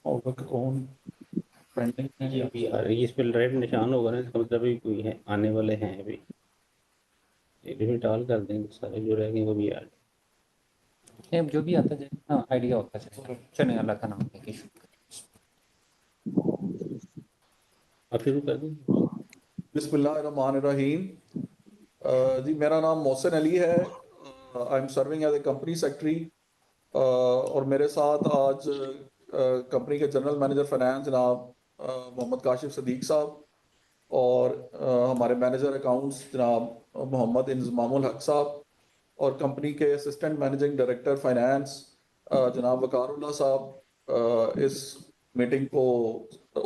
On pending ये अभी आ रही है, इस पे रेड निशान होगा ना, इसका मतलब भी कोई है, आने वाले हैं अभी। इंस्टॉल कर देंगे, सारे जो रह गए वो भी आ जाए। अब जो भी आता जाए, हाँ आइडिया होता चलेगा। चलें, अल्लाह का नाम लेके आप शुरू कर दें। बिस्मिल्लाहिर्रहमानिर्रहीम। जी, मेरा नाम मोहसिन अली है। I am serving as a company secretary. और मेरे साथ आज कंपनी के जनरल मैनेजर फाइनेंस जनाब मोहम्मद काशिफ सदीक साहब, और हमारे मैनेजर अकाउंट्स जनाब मोहम्मद इंजमामुल हक साहब, और कंपनी के असिस्टेंट मैनेजिंग डायरेक्टर फाइनेंस जनाब वकारुल्लाह साहब इस मीटिंग को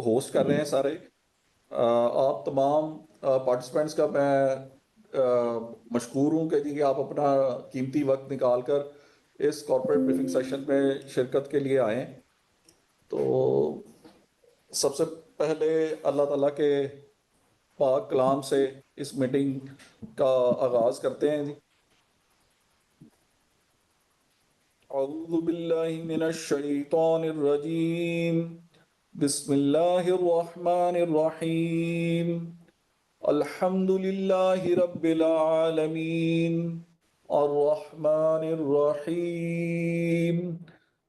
होस्ट कर रहे हैं सारे। आप तमाम पार्टिसिपेंट्स का मैं मशकूर हूँ कि जी आप अपना कीमती वक्त निकाल कर इस कॉर्पोरेट ब्रीफिंग सेशन में शिरकत के लिए आए। तो सबसे पहले अल्लाह ताला के पाक कलाम से इस मीटिंग का आगाज़ करते हैं जी। औज़ु बिल्लाहि मिनश शैतानिर रजीम। बिस्मिल्लाहिर रहमानिर रहीम। अल्हम्दुलिल्लाहि रब्बिल आलमीन अर्रहमानिर रहीम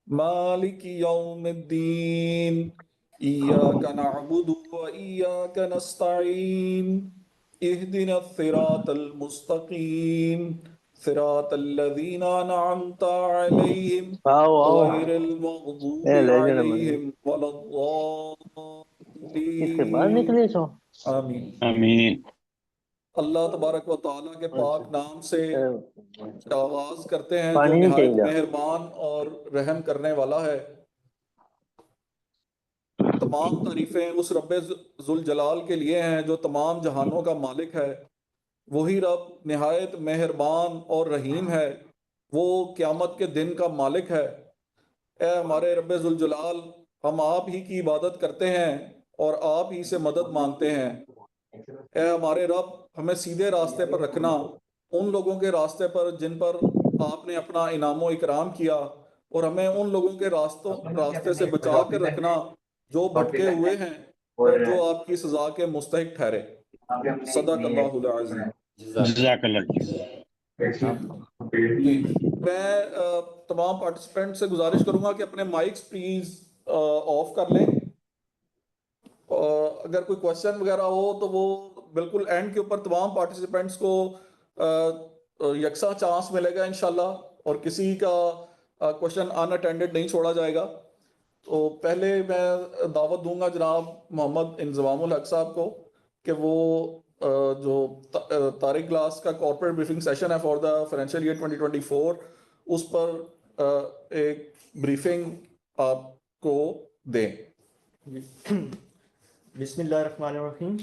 मालिकि यौमिद्दीन इय्याका नअबुदु व इय्याका नस्तईन इहदिनस सिरातल मुस्तकीम सिरातल लज़ीना अनअमता अलैहिम गैरिल मग़दूबि अलैहिम वलद्दाल्लीन। आमीन। आमीन। अल्लाह तबारक व तआला के पाक नाम से आगाज करते हैं जो पानी नहीं निहायत चाहिए। मेहरबान और रहम करने वाला है। तमाम तारीफें उस रब्बे जुल जलाल के लिए हैं जो तमाम जहानों का मालिक है। वही रब निहायत मेहरबान और रहीम है, वो क़यामत के दिन का मालिक है। ए हमारे रब्बे जुल जलाल, हम आप ही की इबादत करते हैं और आप ही से मदद मांगते हैं। ए हमारे रब, हमें सीधे रास्ते पर रखना, उन लोगों के रास्ते पर जिन पर आपने अपना इनामो इकराम किया, और हमें उन लोगों के रास्ते से बचा कर रखना जो भटके हुए हैं और जो आपकी सजा के मुस्तहिक ठहरे। सदाकल्लाहुल अज़ीम। जी, मैं तमाम पार्टिसिपेंट से गुजारिश करूंगा कि अपने माइक्स प्लीज ऑफ कर लें। अगर कोई क्वेश्चन वगैरह हो तो वो बिल्कुल एंड के ऊपर तमाम पार्टिसिपेंट्स को यकसा चांस मिलेगा इंशाल्लाह, और किसी का क्वेश्चन अनअटेंडेड नहीं छोड़ा जाएगा। तो पहले मैं दावत दूंगा जनाब मोहम्मद इंजमामुल हक साहब को कि वो जो तारिक क्लास का कॉर्पोरेट ब्रीफिंग सेशन है फॉर द फाइनेंशियल ईयर 2024, उस पर एक ब्रीफिंग आपको दें। Bismillahirrahmanirrahim.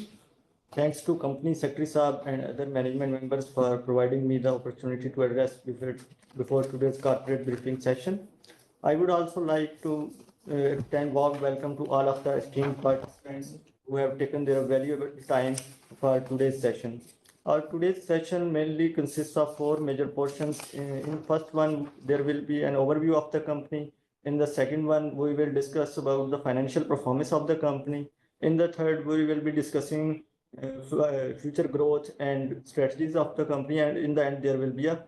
Thanks to Company Secretary Saab and other management members for providing me the opportunity to address before today's corporate briefing session. I would also like to extend warm welcome to all of the esteemed participants who have taken their valuable time for today's session. Our today's session mainly consists of four major portions. In first one, there will be an overview of the company. In the second one, we will discuss about the financial performance of the company. In the third, we will be discussing future growth and strategies of the company, and in the end, there will be a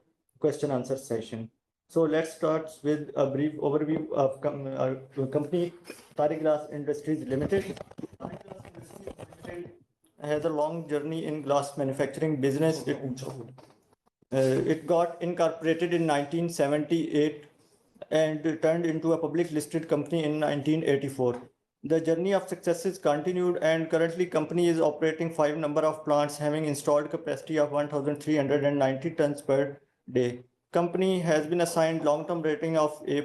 question answer session. So let's start with a brief overview of our company, Tariq Glass Industries Limited. Tariq Glass Industries Limited has a long journey in glass manufacturing business. It got incorporated in 1978 and turned into a public listed company in 1984. The journey of successes continued, and currently company is operating 5 number of plants having installed capacity of 1,390 tons per day. Company has been assigned long-term rating of A+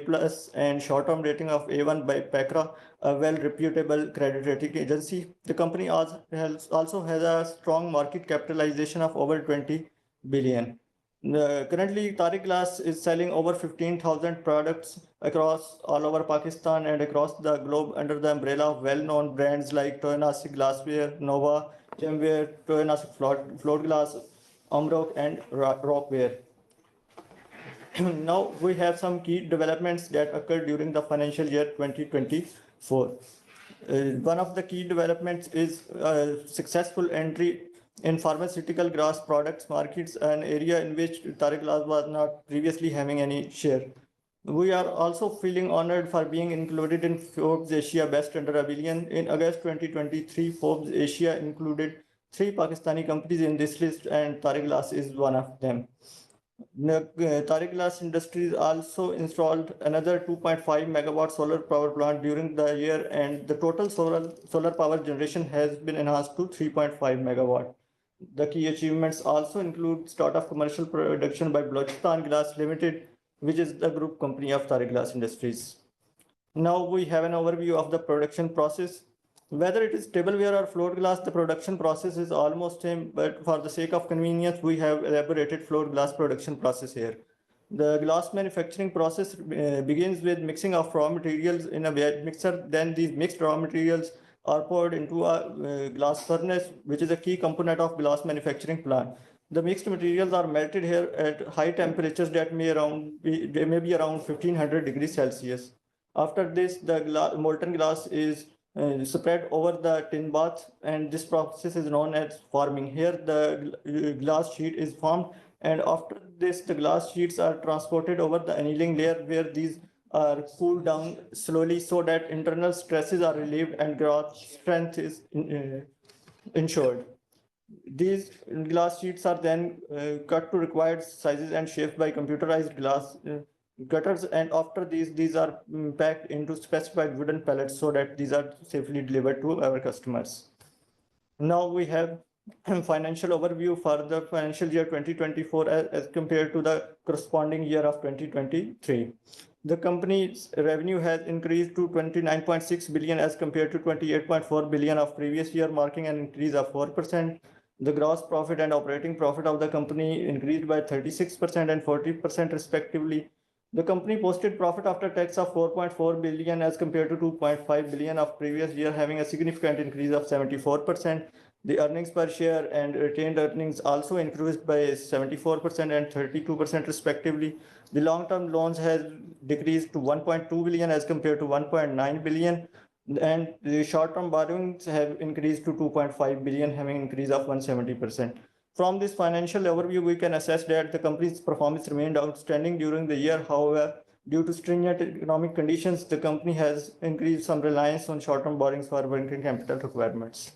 and short-term rating of A1 by PACRA, a well-reputable credit rating agency. The company also has a strong market capitalization of over 20 billion. Currently, Tariq Glass is selling over 15,000 products across all over Pakistan and across the globe under the umbrella of well-known brands like Toyanasik Glassware, Nova, Gemware, Toyanasik Float Glass, Amrock, and Rockware. Now we have some key developments that occurred during the financial year 2024. One of the key developments is successful entry in pharmaceutical grass products markets, an area in which Tariq Glass was not previously having any share. We are also feeling honored for being included in Forbes Asia Best Under a Billion. In August 2023, Forbes Asia included 3 Pakistani companies in this list, and Tariq Glass is one of them. Tariq Glass Industries also installed another 2.5 megawatt solar power plant during the year, and the total solar power generation has been enhanced to 3.5 megawatt. The key achievements also include start of commercial production by Balochistan Glass Limited, which is the group company of Tariq Glass Industries. Now we have an overview of the production process. Whether it is tableware or float glass, the production process is almost same, but for the sake of convenience, we have elaborated float glass production process here. The glass manufacturing process begins with mixing of raw materials in a mixer. Then these mixed raw materials are poured into a glass furnace, which is a key component of glass manufacturing plant. The mixed materials are melted here at high temperatures that may be around 1500 degrees Celsius. After this, the molten glass is spread over the tin bath, and this process is known as forming. Here, the glass sheet is formed, and after this, the glass sheets are transported over the annealing layer, where these are cooled down slowly so that internal stresses are relieved and glass strength is ensured. These glass sheets are then cut to required sizes and shaped by computerized glass cutters, and after these are packed into specified wooden pallets so that these are safely delivered to our customers. Now we have financial overview for the financial year 2024 as compared to the corresponding year of 2023. The company's revenue has increased to 29.6 billion as compared to 28.4 billion of previous year, marking an increase of 4%. The gross profit and operating profit of the company increased by 36% and 40% respectively. The company posted profit after tax of 4.4 billion as compared to 2.5 billion of previous year, having a significant increase of 74%. The earnings per share and retained earnings also increased by 74% and 32% respectively. The long-term loans has decreased to 1.2 billion as compared to 1.9 billion, and the short-term borrowings have increased to 2.5 billion, having an increase of 170%. From this financial overview, we can assess that the company's performance remained outstanding during the year. However, due to stringent economic conditions, the company has increased some reliance on short-term borrowings for working capital requirements.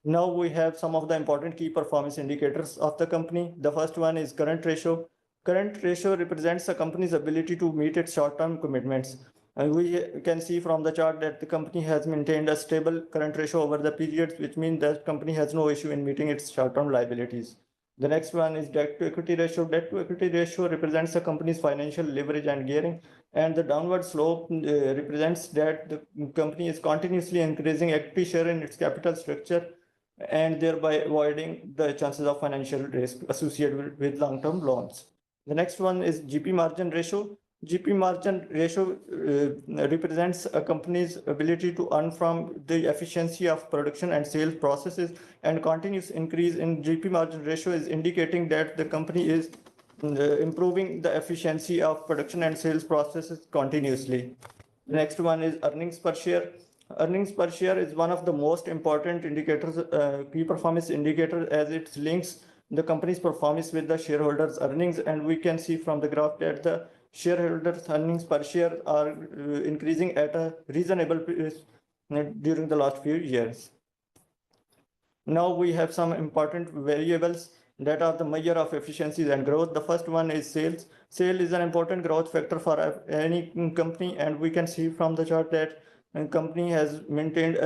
Now we have some of the important key performance indicators of the company. The first one is current ratio. Current ratio represents the company's ability to meet its short-term commitments. And we can see from the chart that the company has maintained a stable current ratio over the periods, which means that company has no issue in meeting its short-term liabilities. The next one is debt to equity ratio. Debt to equity ratio represents the company's financial leverage and gearing, and the downward slope represents that the company is continuously increasing equity share in its capital structure and thereby avoiding the chances of financial risk associated with long-term loans. The next one is GP margin ratio. GP margin ratio represents a company's ability to earn from the efficiency of production and sales processes, and continuous increase in GP margin ratio is indicating that the company is improving the efficiency of production and sales processes continuously. The next one is earnings per share. Earnings per share is one of the most important indicators, key performance indicator, as it links the company's performance with the shareholders' earnings, and we can see from the graph that the shareholders' earnings per share are increasing at a reasonable pace during the last few years. Now we have some important variables that are the measure of efficiencies and growth. The first one is sales. Sale is an important growth factor for any company, and we can see from the chart that the company has maintained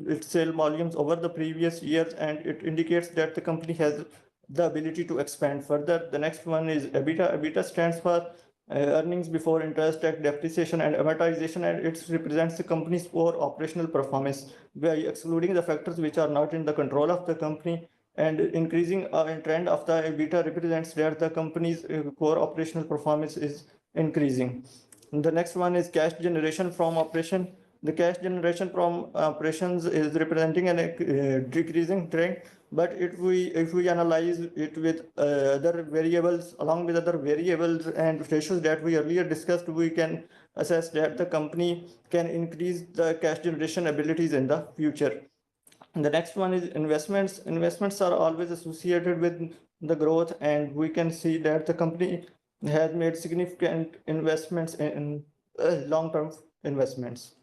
its sale volumes over the previous years, and it indicates that the company has the ability to expand further. The next one is EBITDA. EBITDA stands for earnings before interest, tax, depreciation, and amortization, and it represents the company's core operational performance by excluding the factors which are not in the control of the company. And increasing trend of the EBITDA represents that the company's core operational performance is increasing. The next one is cash generation from operation. The cash generation from operations is representing a decreasing trend, but if we analyze it with other variables, along with other variables and ratios that we earlier discussed, we can assess that the company can increase the cash generation abilities in the future. The next one is investments. Investments are always associated with the growth, and we can see that the company has made significant investments in long-term investments.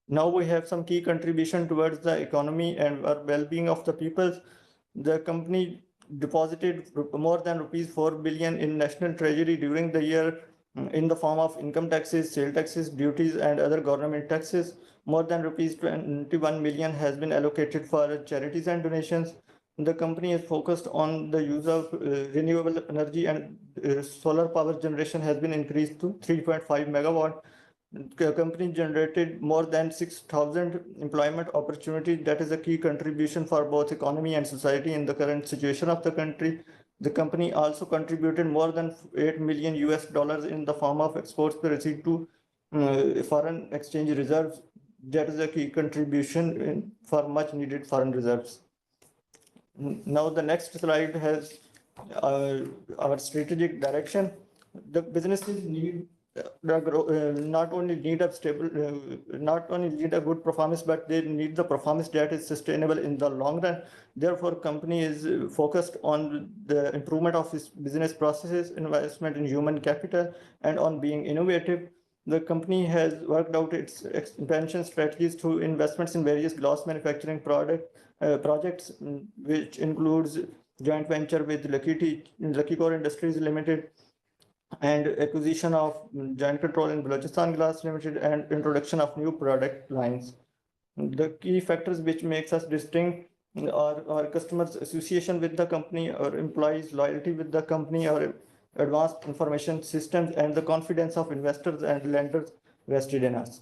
Now we have some key contribution towards the economy and well-being of the people. The company deposited more than rupees 4 billion in national treasury during the year in the form of income taxes, sale taxes, duties, and other government taxes. More than rupees 21 million has been allocated for charities and donations. The company is focused on the use of renewable energy, and solar power generation has been increased to 3.5 megawatt. The company generated more than 6,000 employment opportunities. That is a key contribution for both economy and society in the current situation of the country. The company also contributed more than $8 million in the form of exports received to foreign exchange reserves. That is a key contribution for much needed foreign reserves. Now the next slide has our strategic direction. The businesses need not only need a good performance, but they need the performance that is sustainable in the long run. Therefore, company is focused on the improvement of its business processes, investment in human capital, and on being innovative. The company has worked out its expansion strategies through investments in various glass manufacturing projects, which includes joint venture with Lucky Core Industries Limited, and acquisition of Giant Control in Balochistan Glass Limited, and introduction of new product lines. The key factors which makes us distinct are our customers' association with the company, our employees' loyalty with the company, our advanced information systems, and the confidence of investors and lenders vested in us.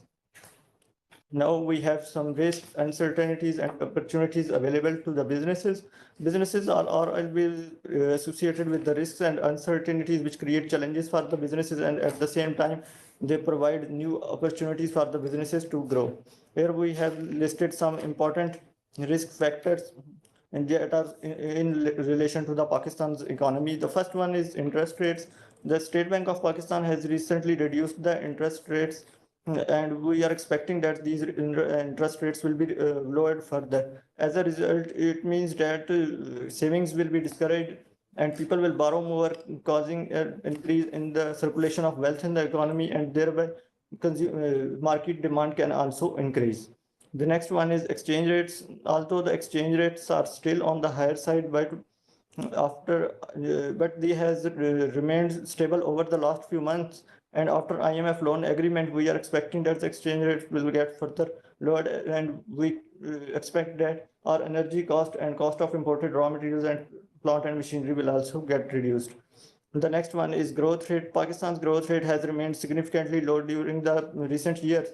Now we have some risks, uncertainties, and opportunities available to the businesses. Businesses are always associated with the risks and uncertainties which create challenges for the businesses, and at the same time, they provide new opportunities for the businesses to grow. Here we have listed some important risk factors and that are in relation to the Pakistan's economy. The first one is interest rates. The State Bank of Pakistan has recently reduced the interest rates, and we are expecting that these interest rates will be lowered further. As a result, it means that savings will be discouraged and people will borrow more, causing an increase in the circulation of wealth in the economy, and thereby market demand can also increase. The next one is exchange rates. Although the exchange rates are still on the higher side, but they has remained stable over the last few months. And after IMF loan agreement, we are expecting that the exchange rate will get further lowered, and we expect that our energy cost and cost of imported raw materials and plant and machinery will also get reduced. The next one is growth rate. Pakistan's growth rate has remained significantly low during the recent years.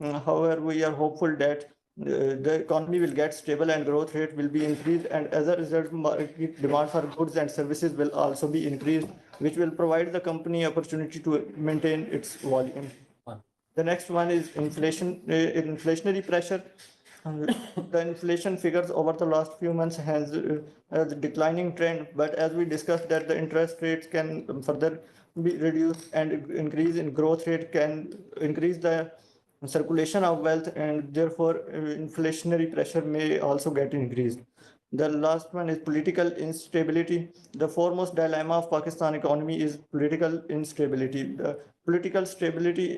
However, we are hopeful that the economy will get stable and growth rate will be increased, and as a result, market demand for goods and services will also be increased, which will provide the company opportunity to maintain its volume. The next one is inflationary pressure. The inflation figures over the last few months has a declining trend, but as we discussed that the interest rates can further be reduced, and increase in growth rate can increase the circulation of wealth, and therefore inflationary pressure may also get increased. The last one is political instability. The foremost dilemma of Pakistan economy is political instability. The political stability,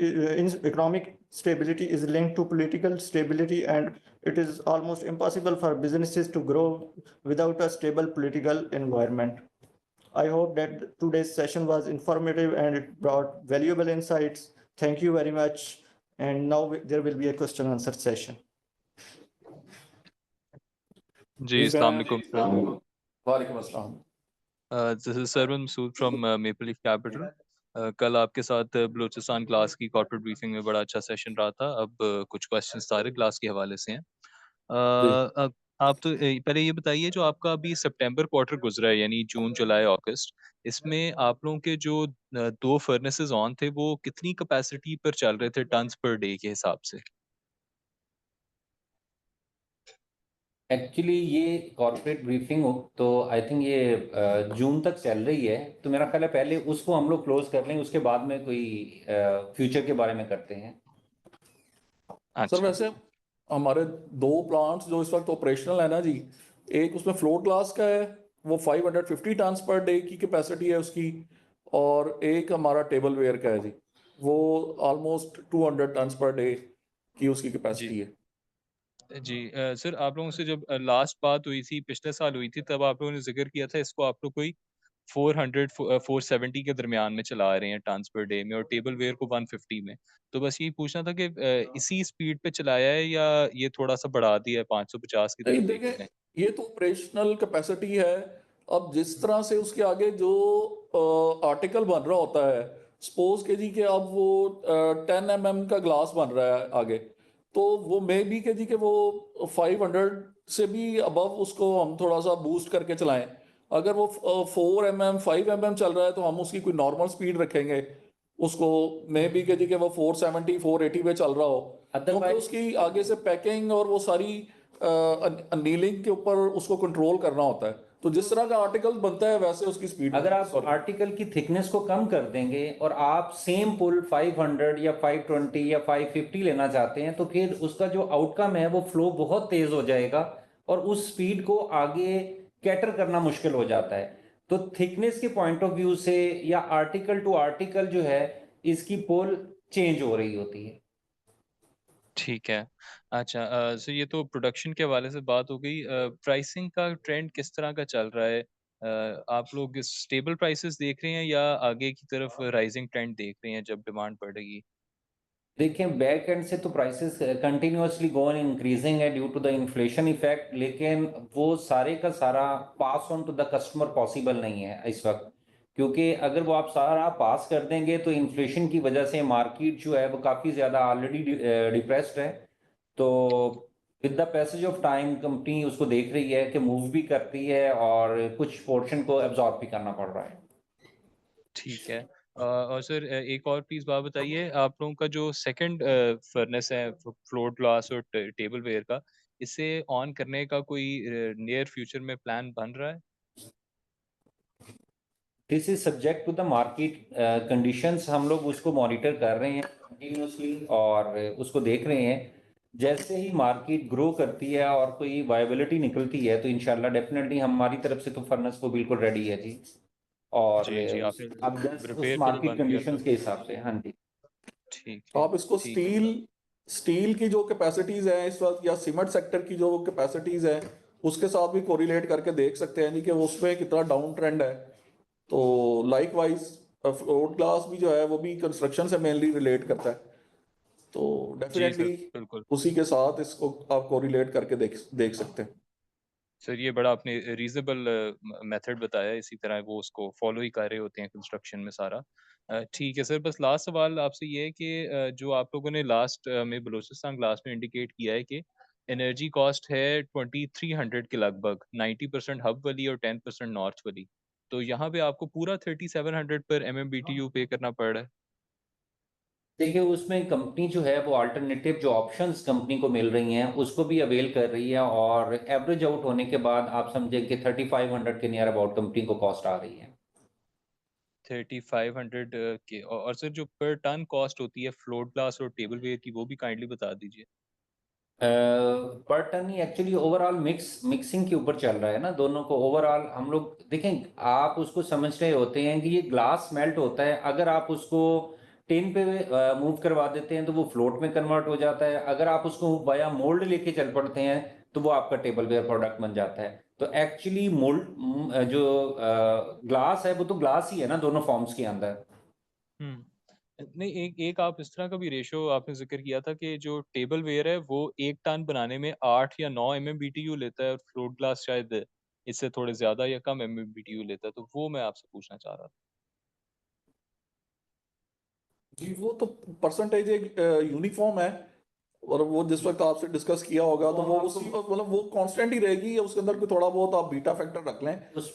economic stability is linked to political stability, and it is almost impossible for businesses to grow without a stable political environment. I hope that today's session was informative and it brought valuable insights. Thank you very much. And now there will be a question and answer session. जी अस्सलाम वालेकुम. वालेकुम अस्सलाम. This is Sarwan Masood from Maple Leaf Capital. कल आपके साथ Balochistan class की corporate briefing में बड़ा अच्छा सेशन रहा था. अब कुछ क्वेश्चंस सारे क्लास के हवाले से हैं. आप तो पहले ये बताइए, जो आपका अभी सितंबर क्वार्टर गुजरा है, यानी जून जुलाई अगस्त, इसमें आप लोगों के जो 2 फर्नेसेस ऑन थे वो कितनी कैपेसिटी पर चल रहे थे टन्स पर डे के हिसाब से? एक्चुअली ये कॉर्पोरेट ब्रीफिंग तो आई थिंक ये जून तक चल रही है, तो मेरा ख्याल है पहले उसको हम लोग क्लोज कर लें, उसके बाद में कोई फ्यूचर के बारे में करते हैं। सर अच्छा। वैसे हमारे 2 प्लांट्स जो इस वक्त ऑपरेशनल है ना जी, एक उसमें फ्लोट ग्लास का है, वो 550 टन्स पर डे की कैपेसिटी है उसकी, और एक हमारा टेबल वेयर का है जी, वो ऑलमोस्ट 200 टन्स पर डे की उसकी जी। कैपेसिटी है। जी सर आप लोगों से जब लास्ट बात हुई थी पिछले साल हुई थी, तब आप लोगों ने जिक्र किया था इसको आप लोग कोई 400 470 के दरमियान में चला रहे हैं टन्स पर डे में, और टेबल वेयर को 150 में। तो बस यही पूछना था कि इसी स्पीड पे चलाया है या ये थोड़ा सा बढ़ा दिया है 550 की नहीं तरफ देखिए, लेके गए? ये तो ऑपरेशनल कैपेसिटी है। अब जिस तरह से उसके आगे जो आर्टिकल बन रहा होता है, सपोज के जी के अब वो 10 mm का ग्लास बन रहा है आगे, तो वो मे बी के जी के वो 500 से भी अबव उसको हम थोड़ा सा बूस्ट करके चलाएं। अगर वो 4 mm 5 mm चल रहा है तो हम उसकी कोई नॉर्मल स्पीड रखेंगे उसको, मे बी के जी के वो 470 480 पे चल रहा हो, क्योंकि Otherwise- उसकी आगे से पैकिंग और वो सारी नीलिंग के ऊपर उसको कंट्रोल करना होता है। तो जिस तरह का आर्टिकल बनता है वैसे उसकी स्पीड, अगर आप आर्टिकल की थिकनेस को कम कर देंगे और आप सेम पुल 500 या 520 या 550 लेना चाहते हैं, तो फिर उसका जो आउटकम है वो फ्लो बहुत तेज हो जाएगा और उस स्पीड को आगे कैटर करना मुश्किल हो जाता है। तो थिकनेस के पॉइंट ऑफ व्यू से या आर्टिकल टू आर्टिकल जो है इसकी पोल चेंज हो रही होती है। ठीक है। अच्छा सो ये तो प्रोडक्शन के हवाले से बात हो गई। प्राइसिंग का ट्रेंड किस तरह का चल रहा है? आप लोग स्टेबल प्राइसेस देख रहे हैं या आगे की तरफ राइजिंग ट्रेंड देख रहे हैं जब डिमांड बढ़ेगी? देखें, बैक एंड से तो प्राइसेस कंटिन्यूअसली गोन इंक्रीजिंग है due to the inflation effect, लेकिन वो सारे का सारा pass on to the customer possible नहीं है इस वक्त, क्योंकि अगर वो आप सारा पास कर देंगे तो इन्फ्लेशन की वजह से मार्केट जो है वो काफ़ी ज़्यादा ऑलरेडी डिप्रेस्ड है। तो with the passage of time company उसको देख रही है कि मूव भी करती है और कुछ पोर्शन को एब्जॉर्ब भी करना पड़ रहा है। ठीक है। और सर एक और प्लीज बात बताइए, आप लोगों का जो सेकंड फर्नेस है फ्लोट ग्लास और टेबल वेयर का, इसे ऑन करने का कोई नियर फ्यूचर में प्लान बन रहा है? This is subject to the market conditions, हम लोग उसको मॉनिटर कर रहे हैं कंटिन्यूसली और उसको देख रहे हैं। जैसे ही मार्केट ग्रो करती है और कोई वायबिलिटी निकलती है तो इंशाल्लाह डेफिनेटली हमारी तरफ से तो फर्नेस को बिल्कुल रेडी है जी। और जी आपने अब जस्ट उस रिपेयर मार्केट बंद किया कंडीशंस था। के हिसाब से, हाँ जी। ठीक तो है। आप इसको ठीक है। स्टील की जो कैपेसिटीज हैं इस वक्त, या सीमेंट सेक्टर की जो कैपेसिटीज हैं, उसके साथ भी कोरिलेट करके देख सकते हैं जी कि उसमें कितना डाउन ट्रेंड है। तो लाइक वाइज फ्लोट ग्लास भी जो है वो भी कंस्ट्रक्शन से मेनली रिलेट करता है, तो जी सर डेफिनेटली बिल्कुल। उसी के साथ इसको आप कोरिलेट करके देख सकते हैं। सर ये बड़ा आपने रीजनेबल मेथड बताया, इसी तरह वो उसको फॉलो ही कर रहे होते हैं कंस्ट्रक्शन में सारा। ठीक है सर, बस लास्ट सवाल आपसे ये है कि जो आप लोगों ने लास्ट में बलूचिस्तान क्लास में इंडिकेट किया है कि एनर्जी कॉस्ट है 2300 के लगभग, 90% हब वाली और 10% नॉर्थ वाली, तो यहाँ पे आपको पूरा 3700 पर MMBTU पे करना पड़ रहा है? देखिए, उसमें कंपनी जो है वो अल्टरनेटिव जो ऑप्शंस कंपनी को मिल रही हैं उसको भी अवेल कर रही है, और एवरेज आउट होने के बाद आप समझें कि 3500 के नियर अबाउट कंपनी को कॉस्ट आ रही है। 3500 के। और सर जो पर टन कॉस्ट होती है फ्लोट ग्लास और टेबल वेयर की, वो भी काइंडली बता दीजिए। पर टन ही एक्चुअली ओवरऑल मिक्सिंग के ऊपर चल रहा है ना, दोनों को ओवरऑल हम लोग देखें, आप उसको समझ रहे होते हैं कि ये ग्लास मेल्ट होता है, अगर आप उसको टिन पे मूव करवा देते हैं तो वो फ्लोट में कन्वर्ट हो जाता है, अगर आप उसको वाया मोल्ड लेके चल पड़ते हैं तो वो आपका टेबल वेयर प्रोडक्ट बन जाता है। तो एक्चुअली मोल्ड जो ग्लास है वो तो ग्लास ही है ना दोनों फॉर्म्स के अंदर। नहीं, एक एक आप इस तरह का भी रेशो आपने जिक्र किया था कि जो टेबल वेयर है वो 1 टन बनाने में 8 या 9 MMBTU लेता है, और फ्लोट ग्लास शायद इससे थोड़े ज्यादा या कम MMBTU लेता है, तो वो मैं आपसे पूछना चाह रहा था। जी वो तो परसेंटेज एक यूनिफॉर्म है, और वो जिस वक्त आपसे डिस्कस किया होगा तो वो उसी मतलब वो कांस्टेंट ही रहेगी, या उसके अंदर कोई थोड़ा बहुत आप बीटा फैक्टर रख लें, उस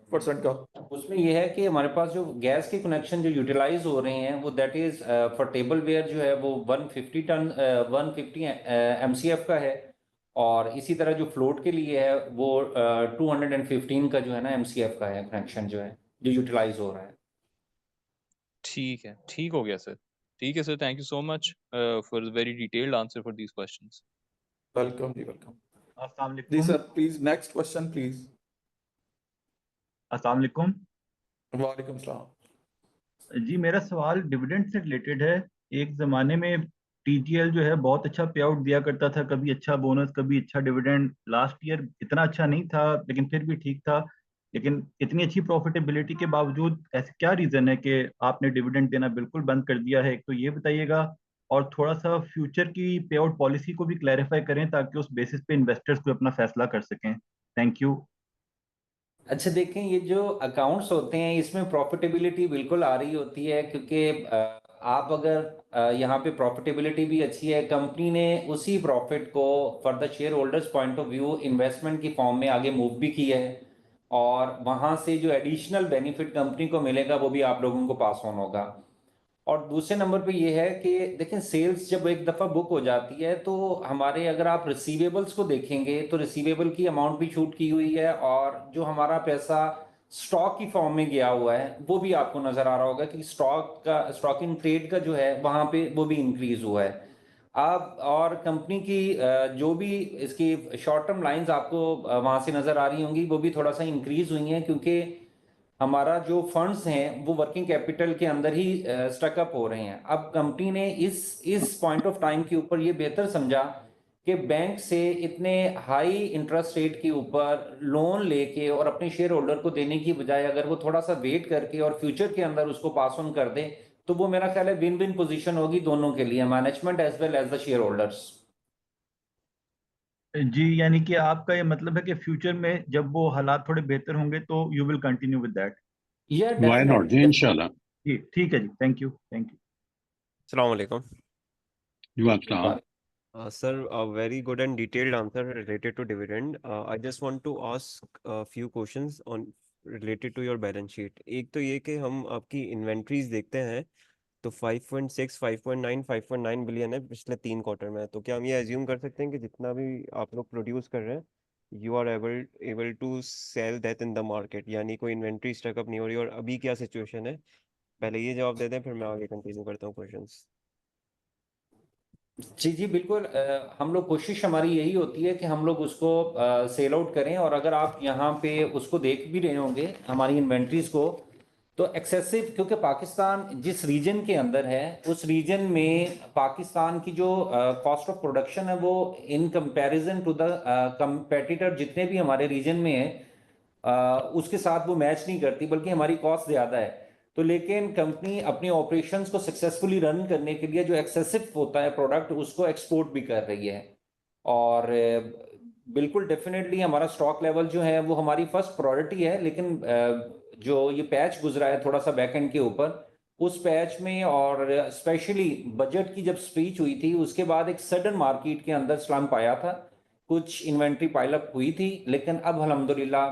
% का? उसमें ये है कि हमारे पास जो गैस के कनेक्शन जो यूटिलाइज हो रहे हैं वो that is for tableware जो है वो 150 MCF का है, और इसी तरह जो फ्लोट के लिए है वो 215 का जो है ना MCF का है कनेक्शन जो है जो यूटिलाइज हो रहा है। ठीक है, ठीक हो गया सर। ठीक है sir, thank you so much for very detailed answer for these questions. Welcome जी, वेलकम अस्सलाम जी वालेकुम। Sir. Please next question please. अस्सलाम वालेकुम। वालेकुम सलाम। जी मेरा सवाल डिविडेंड से रिलेटेड है। एक ज़माने में टीजीएल जो है बहुत अच्छा पे आउट दिया करता था, कभी अच्छा बोनस कभी अच्छा डिविडेंड। लास्ट ईयर इतना अच्छा नहीं था लेकिन फिर भी ठीक था। लेकिन इतनी अच्छी प्रॉफिटेबिलिटी के बावजूद ऐसे क्या रीज़न है कि आपने डिविडेंड देना बिल्कुल बंद कर दिया है? एक तो ये बताइएगा, और थोड़ा सा फ्यूचर की पे आउट पॉलिसी को भी क्लैरिफाई करें ताकि उस बेसिस पे इन्वेस्टर्स को अपना फैसला कर सकें। Thank you. अच्छा देखें, ये जो अकाउंट्स होते हैं इसमें प्रॉफिटेबिलिटी बिल्कुल आ रही होती है, क्योंकि आप अगर यहाँ पे प्रॉफिटेबिलिटी भी अच्छी है, कंपनी ने उसी प्रॉफिट को for the share holders point of view investment की फॉर्म में आगे मूव भी किया है, और वहाँ से जो एडिशनल बेनिफिट कंपनी को मिलेगा वो भी आप लोगों को पास ऑन होगा। और दूसरे नंबर पे ये है कि देखें, सेल्स जब एक दफ़ा बुक हो जाती है तो हमारे, अगर आप रिसीवेबल्स को देखेंगे तो रिसीवेबल की अमाउंट भी छूट की हुई है, और जो हमारा पैसा स्टॉक की फॉर्म में गया हुआ है वो भी आपको नजर आ रहा होगा कि स्टॉक इन ट्रेड का जो है वहां पे वो भी इंक्रीज हुआ है। अब और कंपनी की जो भी इसकी शॉर्ट टर्म लाइंस आपको वहां से नजर आ रही होंगी वो भी थोड़ा सा इंक्रीज हुई हैं, क्योंकि हमारा जो फंड्स हैं वो वर्किंग कैपिटल के अंदर ही स्टकअप हो रहे हैं। अब कंपनी ने इस पॉइंट ऑफ टाइम के ऊपर ये बेहतर समझा कि बैंक से इतने हाई इंटरेस्ट रेट के ऊपर लोन लेके और अपने शेयर होल्डर को देने की बजाय अगर वो थोड़ा सा वेट करके और फ्यूचर के अंदर उसको पास ऑन कर दे तो वो मेरा ख्याल है विन विन पोजीशन होगी दोनों के लिए, management as well as the shareholders. जी यानी कि आपका ये मतलब है कि फ्यूचर में जब वो हालात थोड़े बेहतर होंगे तो you will continue with that. या Why not? जी, डेफिनेटली। इंशाल्लाह। जी ठीक है जी, thank you thank you. Assalamu alaikum. जी आप Sir, a very good and detailed answer related to dividend. I just want to ask a few questions on related to your balance sheet. एक तो ये कि हम आपकी इन्वेंट्रीज देखते हैं तो 5.6, 5.9, 5.9 बिलियन है पिछले 3 क्वार्टर में। तो क्या हम ये एज्यूम कर सकते हैं कि जितना भी आप लोग प्रोड्यूस कर रहे हैं you are able to sell that in the market, यानी कोई इन्वेंट्री स्टकअप नहीं हो रही? और अभी क्या सिचुएशन है, पहले ये जवाब दे दें फिर मैं आगे कंटिन्यू करता हूँ क्वेश्चंस। जी जी बिल्कुल, हम लोग कोशिश हमारी यही होती है कि हम लोग उसको सेल आउट करें, और अगर आप यहाँ पे उसको देख भी रहे होंगे हमारी इन्वेंट्रीज को तो एक्सेसिव, क्योंकि पाकिस्तान जिस रीजन के अंदर है उस रीजन में पाकिस्तान की जो कॉस्ट ऑफ प्रोडक्शन है वो in comparison to the competitor जितने भी हमारे रीजन में है उसके साथ वो मैच नहीं करती, बल्कि हमारी कॉस्ट ज़्यादा है। तो लेकिन कंपनी अपनी ऑपरेशंस को सक्सेसफुली रन करने के लिए जो एक्सेसिव होता है प्रोडक्ट उसको एक्सपोर्ट भी कर रही है, और बिल्कुल डेफिनेटली हमारा स्टॉक लेवल जो है वो हमारी फर्स्ट प्रायोरिटी है। लेकिन जो ये पैच गुजरा है थोड़ा सा बैक एंड के ऊपर, उस पैच में और स्पेशली बजट की जब स्पीच हुई थी उसके बाद एक सडन मार्केट के अंदर स्लम्प आया था, कुछ इन्वेंट्री पाइलअप हुई थी, लेकिन अब अल्हम्दुलिल्लाह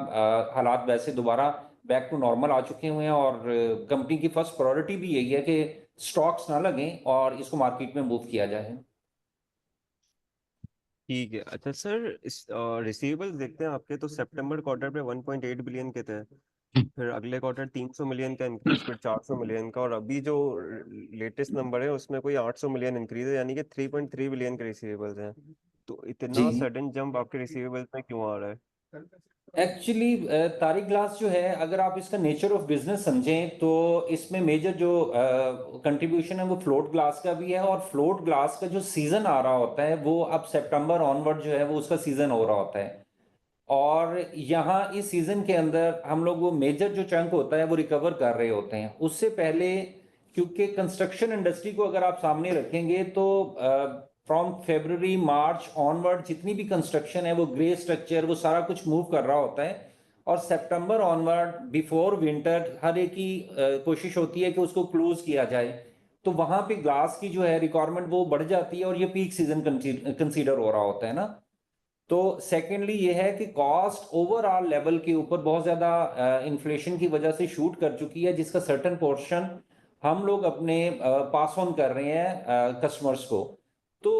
हालात वैसे दोबारा बैक टू नॉर्मल आ चुके हुए हैं, और कंपनी की फर्स्ट प्रायोरिटी भी यही है कि स्टॉक्स ना लगें और इसको मार्केट में मूव किया जाए। ठीक है। अच्छा सर, इस रिसीवेबल्स देखते हैं आपके तो सितंबर क्वार्टर पे 1.8 बिलियन के थे, फिर अगले क्वार्टर 300 मिलियन का इंक्रीज, फिर 400 मिलियन का, और अभी जो लेटेस्ट नंबर है उसमें कोई 800 मिलियन इंक्रीज है, यानी कि 3.3 बिलियन के रिसीवेबल्स हैं। तो इतना जी सडन जंप आपके रिसीवेबल्स में क्यों आ रहा है? एक्चुअली तारिक ग्लास जो है, अगर आप इसका नेचर ऑफ बिजनेस समझें तो इसमें मेजर जो कंट्रीब्यूशन है वो फ्लोट ग्लास का भी है, और फ्लोट ग्लास का जो सीजन आ रहा होता है वो अब सितंबर ऑनवर्ड जो है वो उसका सीजन हो रहा होता है, और यहाँ इस सीजन के अंदर हम लोग वो मेजर जो चंक होता है वो रिकवर कर रहे होते हैं। उससे पहले क्योंकि कंस्ट्रक्शन इंडस्ट्री को अगर आप सामने रखेंगे तो फ्रॉम फेब्रुवरी मार्च ऑनवर्ड जितनी भी कंस्ट्रक्शन है वो ग्रे स्ट्रक्चर वो सारा कुछ मूव कर रहा होता है, और सितंबर ऑनवर्ड बिफोर विंटर हर एक की कोशिश होती है कि उसको क्लोज किया जाए, तो वहां पे ग्लास की जो है रिक्वायरमेंट वो बढ़ जाती है, और ये पीक सीजन कंसीडर हो रहा होता है ना। तो सेकेंडली ये है कि कॉस्ट ओवरऑल लेवल के ऊपर बहुत ज़्यादा इन्फ्लेशन की वजह से शूट कर चुकी है, जिसका सर्टेन पोर्शन हम लोग अपने पास ऑन कर रहे हैं कस्टमर्स को। तो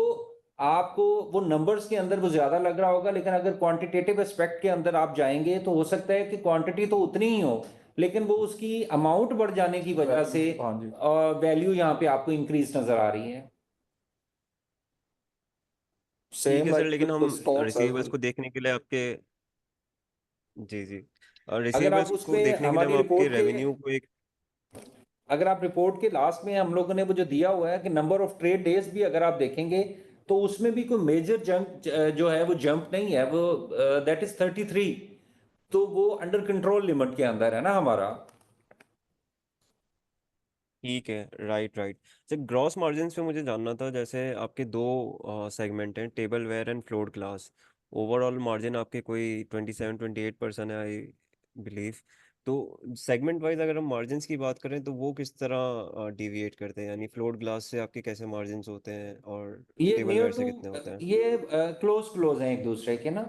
आपको वो नंबर्स के अंदर वो ज़्यादा लग रहा होगा, लेकिन अगर क्वांटिटेटिव एस्पेक्ट के अंदर आप जाएंगे तो हो सकता है कि क्वांटिटी तो उतनी ही हो, लेकिन वो उसकी अमाउंट बढ़ जाने की वजह से हाँ जी। वैल्यू यहाँ पे आपको इंक्रीज नज़र आ रही है। ठीक सेम है सर, लाइक लेकिन विद द हम स्टॉक्स एज रिसीवेबल्स वेल। को देखने के लिए आपके जी जी अगर आप रिसीवेबल्स उस को पे देखने के लिए हम हमारी आपके रिपोर्ट के रेवेन्यू को एक अगर आप रिपोर्ट के लास्ट में हम लोगों ने वो जो दिया हुआ है कि नंबर ऑफ ट्रेड डेज भी अगर आप देखेंगे तो उसमें भी कोई मेजर जंप जो है वो जंप नहीं है, वो दैट इज 33। तो वो अंडर कंट्रोल लिमिट के अंदर है ना हमारा। ठीक है। Right right sir, gross margin पे मुझे जानना था, जैसे आपके दो सेगमेंट हैं, tableware and float glass. Overall margin आपके कोई 27-28% है आई बिलीव। तो सेगमेंट वाइज अगर हम मार्जिन्स की बात करें तो वो किस तरह डिविएट करते हैं, यानी फ्लोर ग्लास से आपके कैसे मार्जिन्स होते हैं और ये टेबल नियर वेयर से टू कितने होते हैं? ये क्लोज क्लोज हैं एक दूसरे के ना।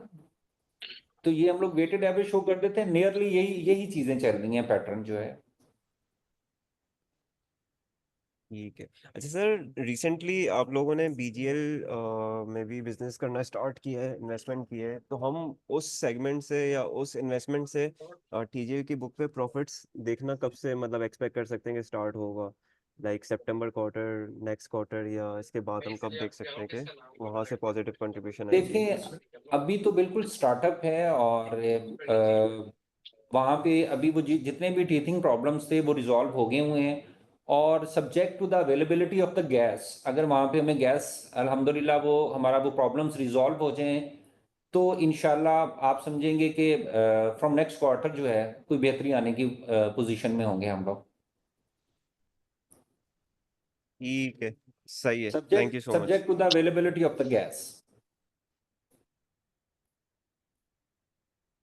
तो ये हम लोग वेटेड एवरेज शो कर देते हैं, नियरली यही यही चीजें चल रही हैं, पैटर्न जो है। ठीक है। अच्छा सर, रिसेंटली आप लोगों ने बीजीएल में भी बिजनेस करना स्टार्ट किया है, इन्वेस्टमेंट किया है, तो हम उस सेगमेंट से या उस इन्वेस्टमेंट से टीजीएल की बुक पे प्रॉफिट्स देखना कब से मतलब एक्सपेक्ट कर सकते हैं कि स्टार्ट होगा? लाइक सितंबर क्वार्टर, नेक्स्ट क्वार्टर, या इसके बाद हम कब देख सकते हैं कि वहां से पॉजिटिव कंट्रीब्यूशन आएगी? देखें, अभी तो बिल्कुल स्टार्टअप है और वहाँ पे अभी वो जितने भी टीथिंग प्रॉब्लम्स थे वो रिजॉल्व हो गए हुए हैं। और subject to the availability of the gas, अगर वहाँ पे हमें गैस अल्हम्दुलिल्लाह वो हमारा वो प्रॉब्लम्स रिजॉल्व हो जाएं तो इंशाल्लाह आप समझेंगे कि फ्रॉम नेक्स्ट क्वार्टर जो है कोई बेहतरी आने की पोजीशन में होंगे हम लोग। ठीक है, सही है, thank you subject so much. Subject to the availability of the gas.